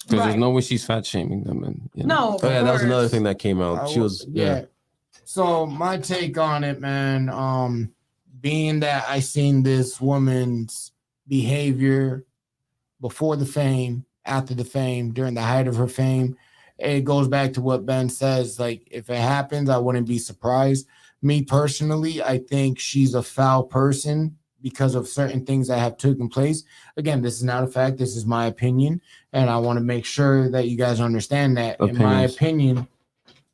Because Right. there's no way she's fat shaming them. And, you know. No. Oh yeah, that was of another course. thing that came out. She was So my take on it, man, being that I seen this woman's behavior before the fame, after the fame, during the height of her fame, it goes back to what Ben says. Like, if it happens, I wouldn't be surprised. Me personally, I think she's a foul person because of certain things that have taken place. Again, this is not a fact. This is my opinion, and I want to make sure that you guys understand that. In my Opinions. opinion,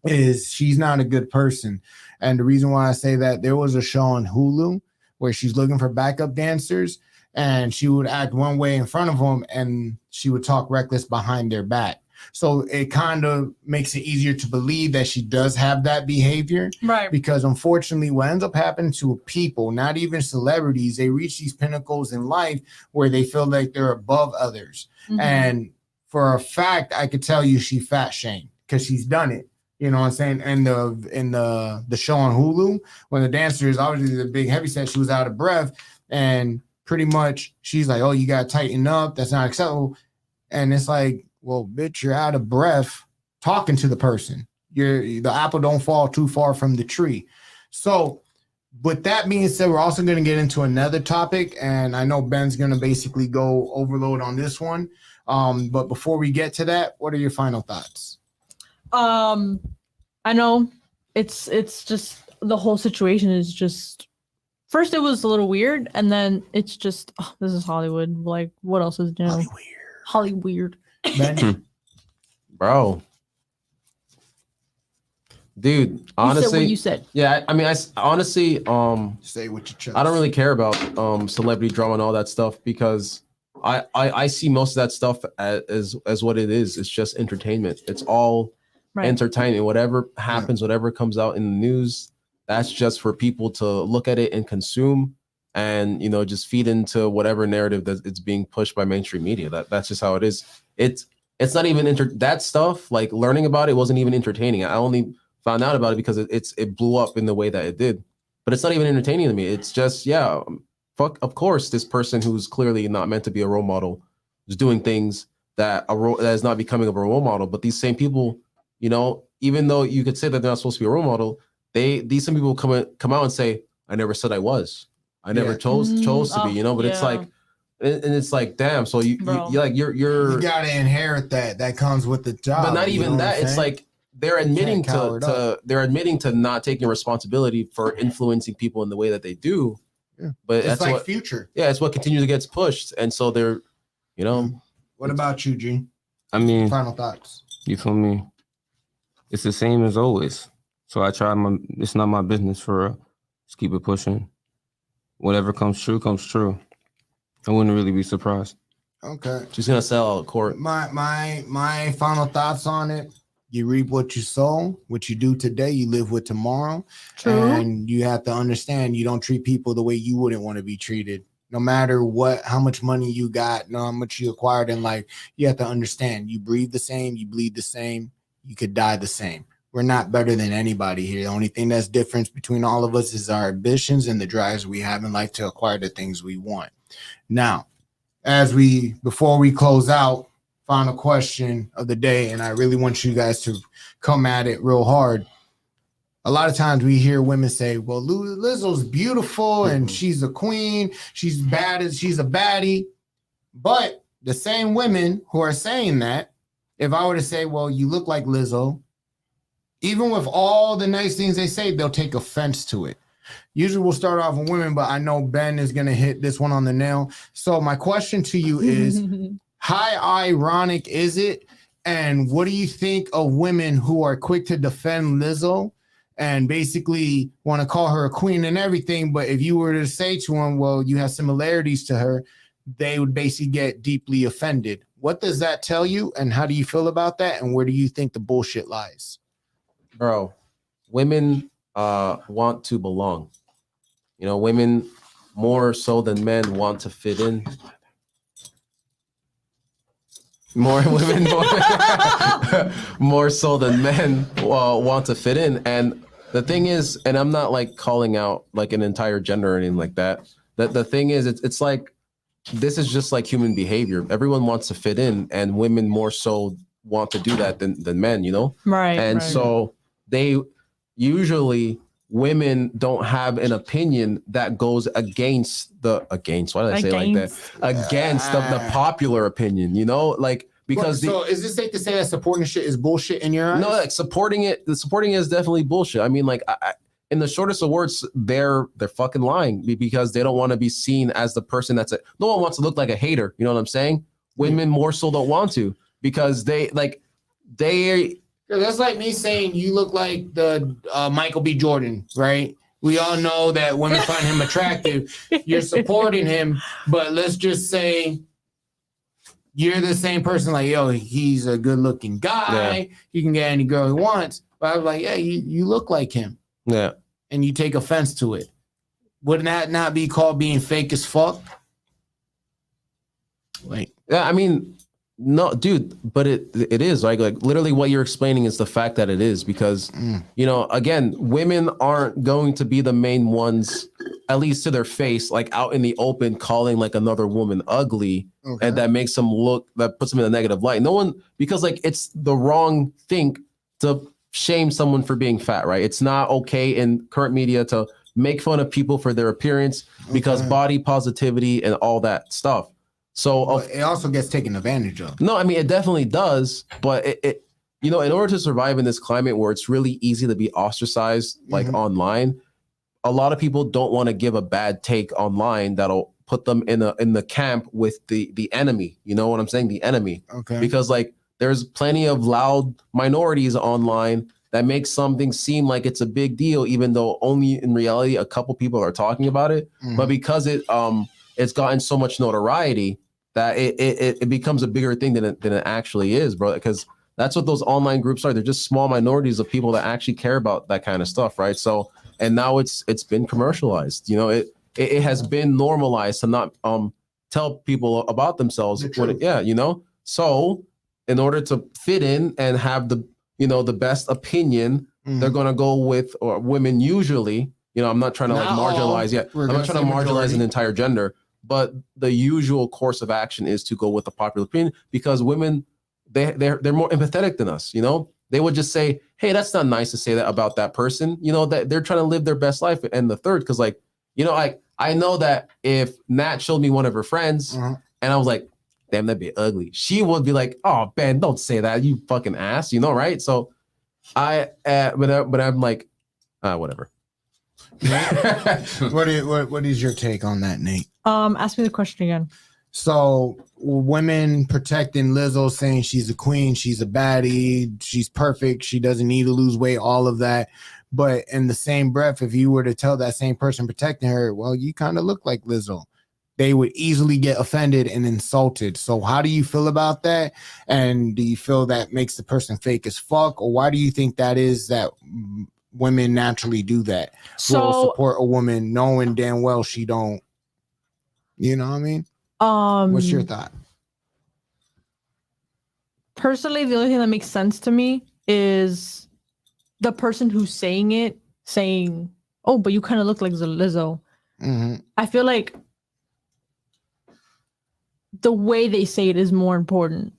is she's not a good person. And the reason why I say that, there was a show on Hulu where she's looking for backup dancers, and she would act one way in front of them and she would talk reckless behind their back. So it kind of makes it easier to believe that she does have that behavior, Right. because unfortunately what ends up happening to people, not even celebrities, they reach these pinnacles in life where they feel like they're above others. Mhm. And for a fact, I could tell you she fat shamed because she's done it. You know what I'm saying? And in the show on Hulu, when the dancer is obviously the big heavyset, she was out of breath, and pretty much she's like, "Oh, you gotta tighten up. That's not acceptable." And it's like, well, bitch, you're out of breath talking to the person. The apple don't fall too far from the tree. So with that being said, we're also going to get into another topic, and I know Ben's going to basically go overload on this one. But before we get to that, what are your final thoughts? I know it's just the whole situation is just, first it was a little weird, and then it's just, oh, this is Hollywood. Like, what else is new? Hollyweird. Ben? Bro. Dude, You said honestly, what you said. yeah, I mean, honestly, Say what you chose. I don't really care about celebrity drama and all that stuff, because I see most of that stuff as what it is. It's just entertainment. It's all Right. entertainment. Whatever happens, whatever comes out in the news, that's just for people to look at it and consume, and just feed into whatever narrative that it's being pushed by mainstream media. That's just how it is. It's not even that stuff, like learning about it wasn't even entertaining. I only found out about it because it blew up in the way that it did. But it's not even entertaining to me. It's just, fuck, of course, this person who's clearly not meant to be a role model is doing things that is not becoming of a role model. But these same people, even though you could say that they're not supposed to be a role model, these same people come out and say, I never said I was. I never chose to be, but it's yeah. like, and it's like, damn. So you like you're You gotta inherit that. That comes with the job. but not you even know that. what I'm It's saying? like they're admitting Can't cower it they're admitting to not taking responsibility for influencing people in the way that they do. Yeah. But It's that's like what Future. it's what continually gets pushed, and so they're, you know, What about you, Gene? I mean, Final thoughts. you feel me? It's the same as always. So I try it's not my business for real. Just keep it pushing. Whatever comes true, comes true. I wouldn't really be surprised. Okay. she's gonna sell out court. My final thoughts on it. You reap what you sow. What you do today, you live with tomorrow. True. And you have to understand you don't treat people the way you wouldn't want to be treated. No matter how much money you got, no how much you acquired in life, you have to understand you breathe the same, you bleed the same, you could die the same. We're not better than anybody here. The only thing that's different between all of us is our ambitions and the drives we have in life to acquire the things we want. Now, before we close out, final question of the day, and I really want you guys to come at it real hard. A lot of times we hear women say, well, Lizzo's beautiful and she's a queen. She's a baddie. But the same women who are saying that, if I were to say, well, you look like Lizzo, even with all the nice things they say, they'll take offense to it. Usually we'll start off with women, but I know Ben is going to hit this one on the nail. So my question to you is, how ironic is it? And what do you think of women who are quick to defend Lizzo and basically want to call her a queen and everything? But if you were to say to them, well, you have similarities to her, they would basically get deeply offended. What does that tell you? And how do you feel about that? And where do you think the bullshit lies? Bro, women want to belong. You know, women more so than men want to fit in. More women more so than men want to fit in. And the thing is, and I'm not like calling out like an entire gender or anything like that. The thing is, it's like, this is just like human behavior. Everyone wants to fit in, and women more so want to do that than men, you know? Right. And right. so they usually, women don't have an opinion that goes against why did I say it like that? Against the popular opinion, you know, like, because so is it safe to say that supporting shit is bullshit in your eyes? no, like supporting it is definitely bullshit. I mean, like, in the shortest of words, they're fucking lying because they don't want to be seen as the person no one wants to look like a hater. You know what I'm saying? Women more so don't want to, because they that's like me saying you look like the Michael B. Jordan, right? We all know that women find him attractive. You're supporting him, but let's just say you're the same person. Like, yo, he's a good-looking guy. Yeah. He can get any girl he wants. But I was like, yeah, you look like him, yeah. and you take offense to it. Wouldn't that not be called being fake as fuck? Wait. Yeah, I mean, no, dude, but it is like literally what you're explaining is the fact that it is, because you know, again, women aren't going to be the main ones, at least to their face, like out in the open calling like another woman ugly, and that makes them that puts them in a negative light. No one, because like it's the wrong thing to shame someone for being fat, right? It's not okay in current media to make fun of people for their appearance because body positivity and all that stuff. So it also gets taken advantage of. No, I mean, it definitely does, but it you know, in order to survive in this climate where it's really easy to be ostracized like online, a lot of people don't want to give a bad take online that'll put them in the camp with the enemy. You know what I'm saying? The enemy. Okay. Because like there's plenty of loud minorities online that make something seem like it's a big deal, even though only in reality a couple people are talking about it. But because it's gotten so much notoriety that it becomes a bigger thing than it actually is, bro. Because that's what those online groups are. They're just small minorities of people that actually care about that kind of stuff, right? So, and now it's been commercialized. You know, it has been normalized to not tell people about themselves. You know. So, in order to fit in and have the best opinion, they're gonna go with women usually. You know, I'm not trying to marginalize yet. I'm not trying to marginalize an entire gender. But the usual course of action is to go with the popular opinion, because women, they're more empathetic than us. You know, they would just say, "Hey, that's not nice to say that about that person." You know, that they're trying to live their best life. And the third, because like, you know, I know that if Nat showed me one of her friends Uh-huh. and I was like, damn, that'd be ugly, she would be like, oh man, don't say that, you fucking ass, you know, right? So but I'm like, whatever. What is your take on that, Nate? Ask me the question again. So women protecting Lizzo, saying she's a queen, she's a baddie, she's perfect, she doesn't need to lose weight, all of that. But in the same breath, if you were to tell that same person protecting her, well, you kind of look like Lizzo, they would easily get offended and insulted. So how do you feel about that? And do you feel that makes the person fake as fuck? Or why do you think that is that women naturally do that? Will So support a woman knowing damn well she don't, you know what I mean? What's your thought? personally, the only thing that makes sense to me is the person who's saying it saying, "Oh, but you kind of look like Lizzo." Mm-hmm. I feel like the way they say it is more important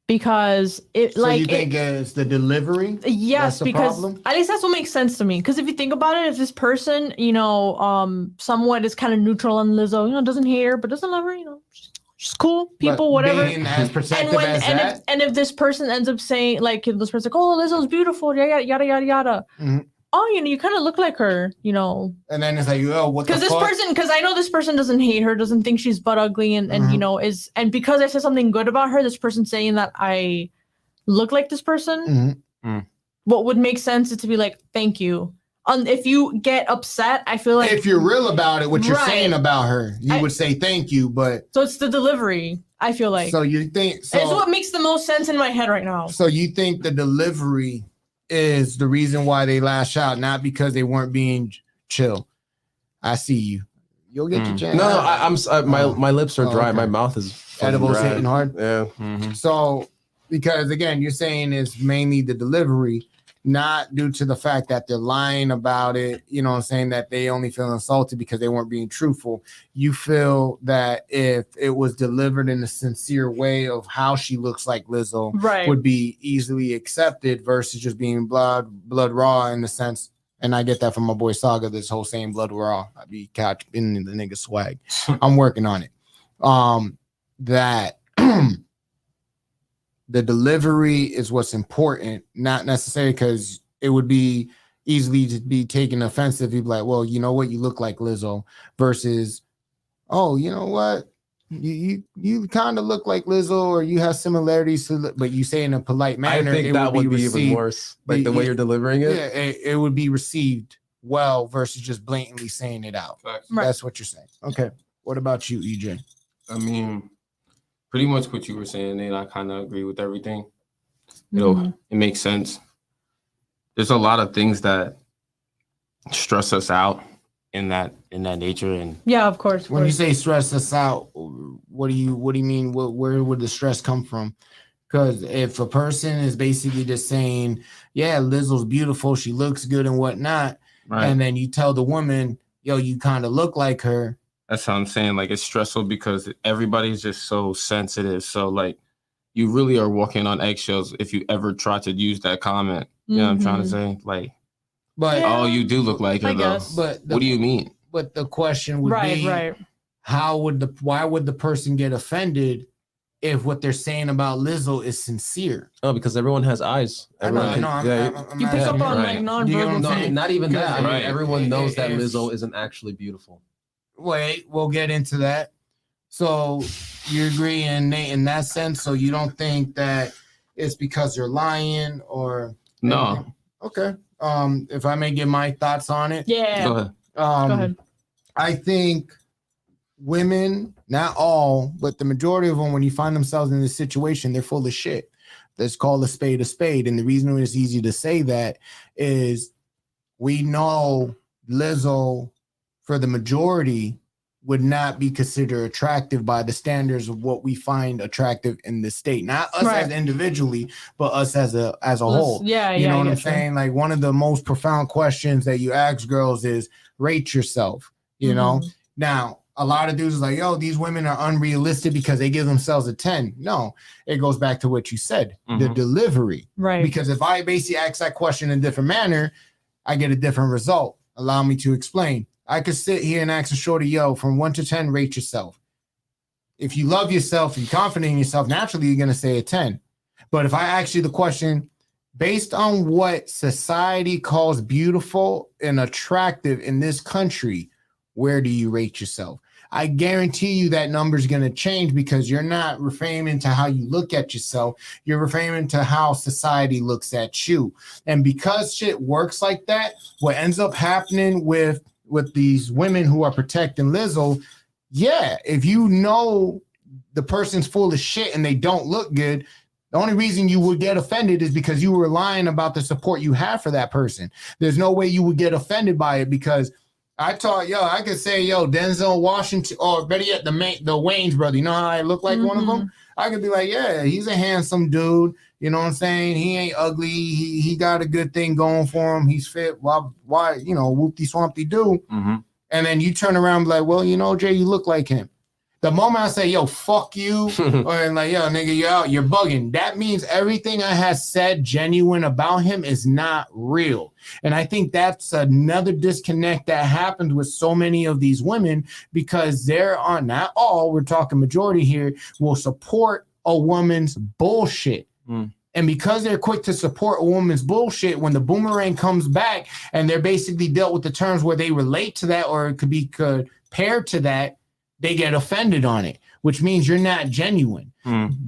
because it So like you think it's the delivery? yes, that's the because problem? at least that's what makes sense to me. Because if you think about it, if this person, somewhat is kind of neutral on Lizzo, doesn't hate her but doesn't love her, she's cool, people, But whatever. being as protective as that, If this person ends up saying, like, if this person's like, "Oh, Lizzo's beautiful, yada yada yada yada," Mhm. oh, you kind of look like her, and then it's like, oh, what the because fuck? because I know this person doesn't hate her, doesn't think she's butt ugly, and and because I said something good about her, this person saying that I look like this person. Mhm. What would make sense is to be like, "Thank you." If you get upset, I feel like If you're real about it, what you're Right. saying about her, you I- would say thank you. But so it's the delivery. I feel like so you think it's so? what makes the most sense in my head right now. So you think the delivery is the reason why they lash out, not because they weren't being chill? I see you. You'll get your chance. No, my lips are Oh, dry. okay. My mouth is fucking Edibles dry. hitting hard. Yeah. Mhm. So, because again, you're saying it's mainly the delivery, not due to the fact that they're lying about it, you know what I'm saying, that they only feel insulted because they weren't being truthful. You feel that if it was delivered in a sincere way of how she looks like Lizzo Right. would be easily accepted versus just being blood raw in the sense. And I get that from my boy Saga, this whole saying blood raw. I be catching the nigga swag. I'm working on it. That the delivery is what's important, not necessarily because it would be easily to be taken offensive. You'd be like, well, you know what, you look like Lizzo, versus, oh, you know what, you kind of look like Lizzo, or you have similarities to, but you say in a polite I manner. think it that would be received, even worse. Like the way you're delivering it. Yeah, it would be received well versus just blatantly saying it out. Right. That's what you're saying. Okay. What about you, EJ? I mean, pretty much what you were saying, Nate. I kind of agree with everything. Mhm. It makes sense. There's a lot of things that stress us out in that nature, and Yeah, of course. When you say stress us out, what do you mean? Where would the stress come from? Because if a person is basically just saying, yeah, Lizzo's beautiful, she looks good and whatnot, right. and then you tell the woman, yo, you kind of look like her. That's how I'm saying. Like, it's stressful because everybody's just so sensitive. So like, you really are walking on eggshells if you ever try to use that comment. You know what I'm trying to say? Like, But Yeah. oh, you do look like her I though. guess. but What do you mean? But the question would Right, be, right. why would the person get offended if what they're saying about Lizzo is sincere? Oh, because everyone has eyes. I know, Everyone I can- know. yeah, I'm You pick asking up on you. right. like Do you know what nonverbal I'm no, saying? things. not even that. I mean, Right. everyone knows that If- Lizzo isn't actually beautiful. Wait, we'll get into that. So you agree, in Nate, in that sense. So you don't think that it's because they're lying or No. okay. If I may give my thoughts on it. Yeah. Go ahead. Go ahead. I think women, not all, but the majority of them, when you find themselves in this situation, they're full of shit. Let's call a spade a spade. And the reason it's easy to say that is we know Lizzo, for the majority, would not be considered attractive by the standards of what we find attractive in the state. Not us Right. as individually, but us as a whole. Yeah, You yeah. know I what I'm get you. saying? Like, one of the most profound questions that you ask girls is rate yourself, you know? Mhm. Now, a lot of dudes is like, yo, these women are unrealistic because they give themselves a 10. No, it goes back to what you said, the Mhm. delivery. Right. Because if I basically ask that question in a different manner, I get a different result. Allow me to explain. I could sit here and ask a shorty, yo, from 1 to 10, rate yourself. If you love yourself, you're confident in yourself, naturally you're going to say a 10. But if I ask you the question, based on what society calls beautiful and attractive in this country, where do you rate yourself? I guarantee you that number is going to change because you're not reframing to how you look at yourself. You're reframing to how society looks at you. And because shit works like that, what ends up happening with these women who are protecting Lizzo, yeah, if you know the person's full of shit and they don't look good, the only reason you would get offended is because you were lying about the support you have for that person. There's no way you would get offended by it because I could say, Denzel Washington, or better yet, the Wayans brother. You know how I look like one of them? I could be like, yeah, he's a handsome dude. You know what I'm saying? He ain't ugly. He got a good thing going for him. He's fit. Why, whoopty swampty do. Mm-hmm. And then you turn around and be like, well, Jay, you look like him. The moment I say, yo, fuck you, or like, yo, nigga, you're bugging, that means everything I have said genuine about him is not real. And I think that's another disconnect that happens with so many of these women because there are, not all, we're talking majority here, will support a woman's bullshit. And because they're quick to support a woman's bullshit, when the boomerang comes back and they're basically dealt with the terms where they relate to that or it could be compared to that, they get offended on it, which means you're not genuine.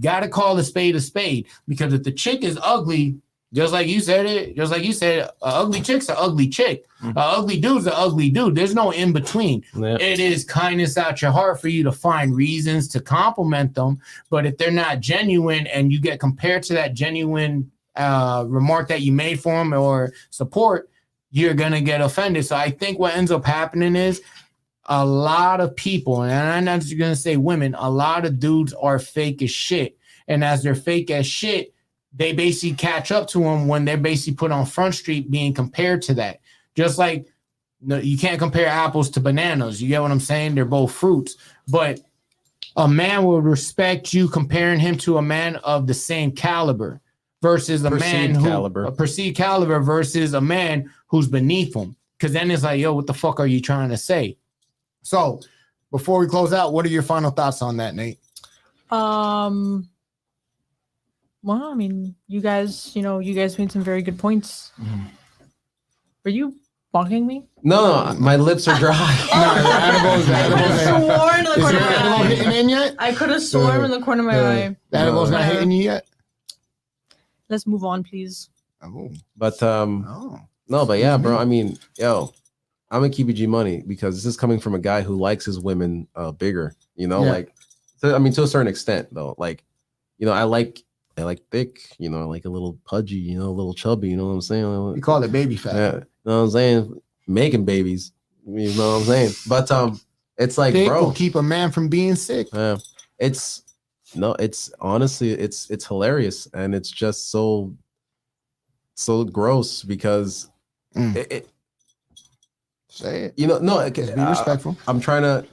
Got to call a spade because if the chick is ugly, just like you said, an ugly chick's an ugly chick. An ugly dude's an ugly dude. There's no in between. Yeah. It is kindness out your heart for you to find reasons to compliment them. But if they're not genuine and you get compared to that genuine remark that you made for them or support, you're going to get offended. So I think what ends up happening is a lot of people, and I'm not just going to say women, a lot of dudes are fake as shit. And as they're fake as shit, they basically catch up to them when they're basically put on Front Street being compared to that. Just like you can't compare apples to bananas. You get what I'm saying? They're both fruits. But a man will respect you comparing him to a man of the same caliber versus a perceived caliber versus a man who's beneath him. Because then it's like, yo, what the fuck are you trying to say? So before we close out, what are your final thoughts on that, Nate? Well, I mean, you guys made some very good points. Were you bonking me? No, my lips are dry. I could have sworn in the corner of my eye. The edible's not hitting you yet? Let's move on, please. But but yeah, bro. I mean, I'm gonna keep it G money because this is coming from a guy who likes his women bigger. Like, to a certain extent though. Like, I like thick. I like a little pudgy. A little chubby. You know what I'm saying? You call it baby fat. Yeah, you know what I'm saying? Making babies. You know what I'm saying? But it's like, thick bro, will keep a man from being sick. It's honestly, it's hilarious and it's just so gross because it say it. Be respectful. I'm not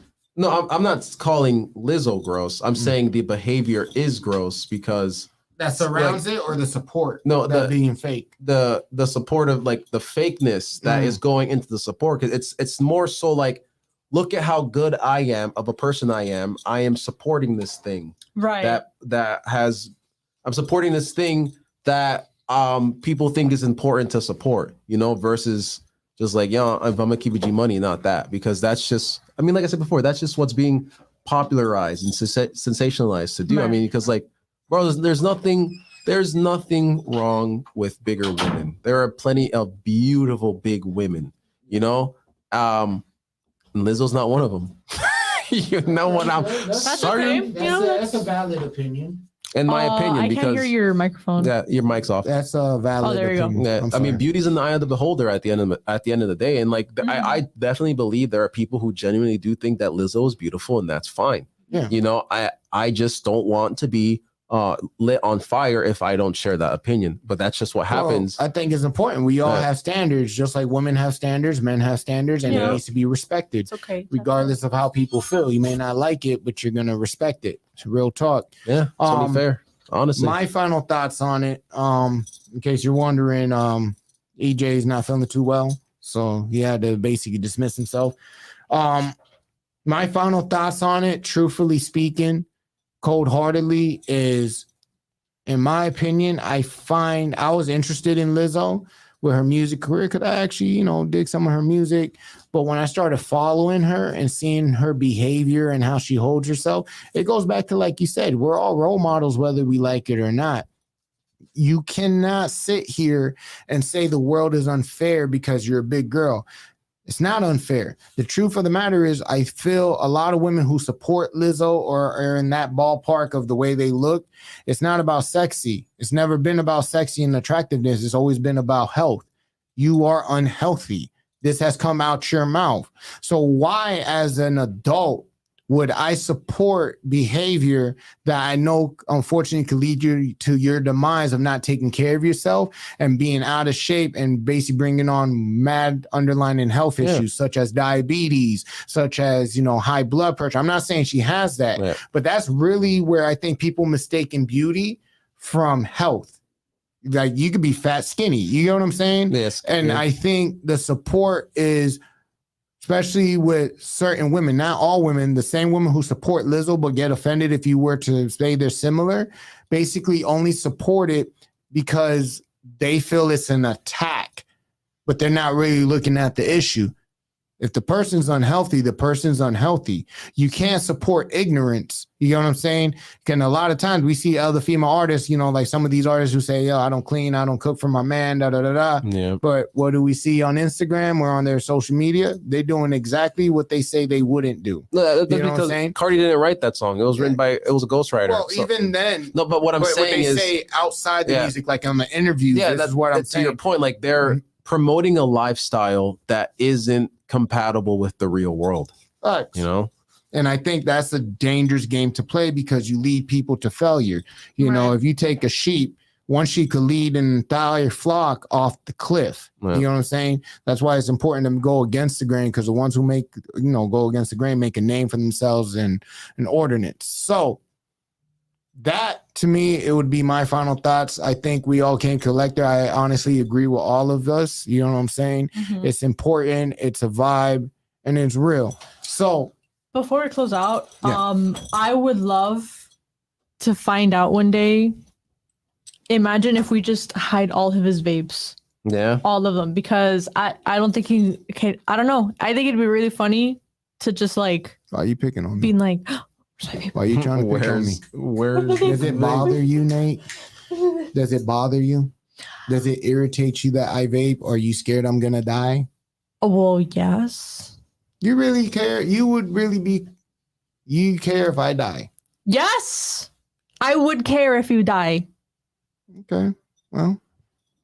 calling Lizzo gross. I'm saying the behavior is gross because that surrounds it or the support. No, that being fake. The support of like the fakeness that is going into the support. Cause it's more so like, look at how good I am of a person I am supporting this thing. Right. I'm supporting this thing that people think is important to support, versus just like, if I'm gonna keep it G money, not that, because that's just, like I said before, that's just what's being popularized and sensationalized to do. Right. Because like, bro, there's nothing wrong with bigger women. There are plenty of beautiful big women, and Lizzo's not one of them. You know what I'm sorry. Okay. That's a valid opinion. In my opinion, I because can't hear your microphone. Yeah, your mic's off. That's a valid there you opinion. go. Yeah, beauty's in the eye of the beholder at the end of the day. And like, I definitely believe there are people who genuinely do think that Lizzo is beautiful, and that's fine. Yeah. I just don't want to be lit on fire if I don't share that opinion. But that's just what happens. I think it's important. We all have standards, just like women have standards, men have standards, and it needs to be respected. It's okay. Regardless of how people feel. You may not like it, but you're gonna respect it. It's real talk. Yeah, it's only fair. Honestly, my final thoughts on it. In case you're wondering, EJ is not feeling too well, so he had to basically dismiss himself. My final thoughts on it, truthfully speaking, cold-heartedly, is, in my opinion, I was interested in Lizzo with her music career because I actually, dig some of her music. But when I started following her and seeing her behavior and how she holds herself, it goes back to, like you said, we're all role models, whether we like it or not. You cannot sit here and say the world is unfair because you're a big girl. It's not unfair. The truth of the matter is, I feel a lot of women who support Lizzo or are in that ballpark of the way they look. It's not about sexy. It's never been about sexy and attractiveness. It's always been about health. You are unhealthy. This has come out your mouth. So why, as an adult, would I support behavior that I know, unfortunately, could lead you to your demise of not taking care of yourself and being out of shape and basically bringing on mad underlying health issues such as diabetes, such as, high blood pressure. I'm not saying she has that, but that's really where I think people mistaken beauty from health. Like, you could be fat, skinny. You know what I'm saying? Yes. And I think the support is, especially with certain women, not all women, the same women who support Lizzo but get offended if you were to say they're similar, basically only support it because they feel it's an attack, but they're not really looking at the issue. If the person's unhealthy, the person's unhealthy. You can't support ignorance. You know what I'm saying? And a lot of times we see other female artists, like some of these artists who say, I don't clean, I don't cook for my man, da, da, da, da. Yeah. But what do we see on Instagram or on their social media? They're doing exactly what they say they wouldn't do. No, that's You know what I'm because saying? Cardi didn't write that song. It was written by, it was a ghostwriter. Well, So- even then, no, but what I'm what saying they is, say outside the music, like on the interviews, this is what I'm that's to your saying. point. Like, they're promoting a lifestyle that isn't compatible with the real world. Facts. And I think that's a dangerous game to play because you lead people to failure. Right. If you take a sheep, one sheep could lead an entire flock off the cliff. Yeah. You know what I'm saying? That's why it's important to go against the grain, because the ones who go against the grain make a name for themselves and an ordinance. So that, to me, it would be my final thoughts. I think we all came collector. I honestly agree with all of us. You know what I'm saying? Mhm. It's important. It's a vibe, and it's real. So Before we close out, Yeah. I would love to find out one day. Imagine if we just hide all of his vapes, Yeah. all of them, because I don't think he can. I don't know. I think it'd be really funny to just why are you picking on me? being like, where's my vape? Why are you trying to pick on me? Where's Does it bother you, Nate? Does it bother you? Does it irritate you that I vape? Or are you scared I'm gonna die? Oh, well, yes. You really care? You care if I die? Yes. I would care if you die. Okay. Well,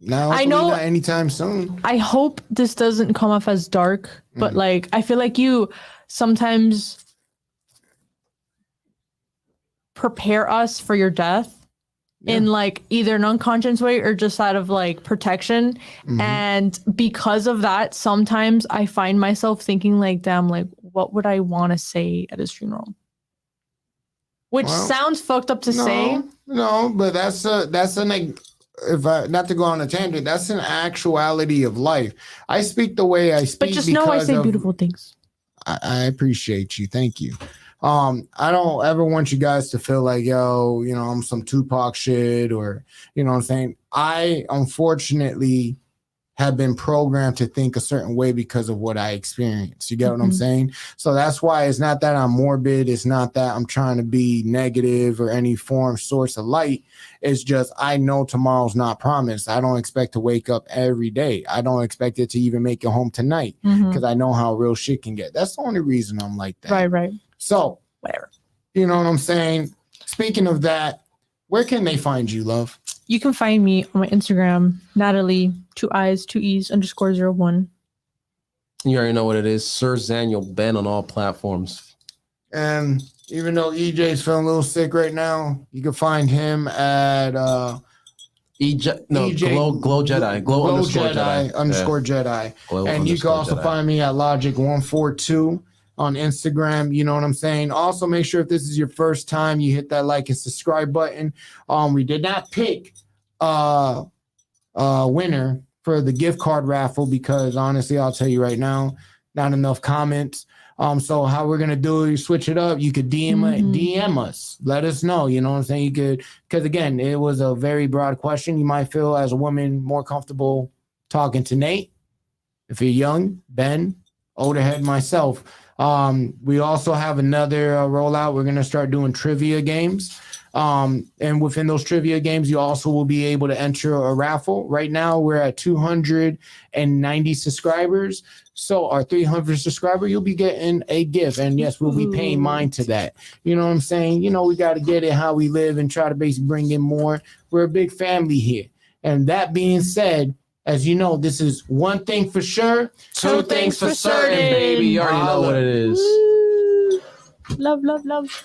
now I know- not anytime soon. I hope this doesn't come off as dark, but Mhm. I feel like you sometimes prepare us for your death in either an unconscious way or just out of protection. Mhm. And because of that, sometimes I find myself thinking damn, what would I want to say at his funeral? Which Well, sounds fucked up to say. No, but that's not to go on a tangent, that's an actuality of life. I speak the way I speak, But just know I because say of- beautiful things. I appreciate you. Thank you. I don't ever want you guys to feel like, I'm some Tupac shit, or, what I'm saying? I unfortunately have been programmed to think a certain way because of what I experienced. You get what I'm Mhm. saying? So that's why it's not that I'm morbid. It's not that I'm trying to be negative or any source of light. It's just, I know tomorrow's not promised. I don't expect to wake up every day. I don't expect it to even make it home tonight, Mhm. because I know how real shit can get. That's the only reason I'm like that. Right. So, Whatever. you know what I'm saying? Speaking of that, where can they find you, love? You can find me on my Instagram, Natalie, 2 I's, 2 E's _01. You already know what it is. Sir Zaniel Ben on all platforms. And even though EJ's feeling a little sick right now, you can find him at Glow Jedi. Glow underscore Jedi Jedi. underscore Jedi. Glow And you can underscore also Jedi. find me at Logic142 on Instagram. You know what I'm saying? Also, make sure if this is your first time, you hit that like and subscribe button. We did not pick a winner for the gift card raffle because honestly, I'll tell you right now, not enough comments. So how we're gonna do it, you switch it up. You could DM us. Let us know. You know what I'm saying? You could, because again, it was a very broad question. You might feel as a woman more comfortable talking to Nate. If you're young, Ben, older head, myself. We also have another rollout. We're gonna start doing trivia games. And within those trivia games, you also will be able to enter a raffle. Right now, we're at 290 subscribers. So our 300 subscriber, you'll be getting a gift. And yes, we'll be paying mine to that. You know what I'm saying? You know, we got to get it how we live and try to basically bring in more. We're a big family here. And that being said, as you know, this is one thing for sure, Two things for certain, baby. You already know what it is. Love, love, love.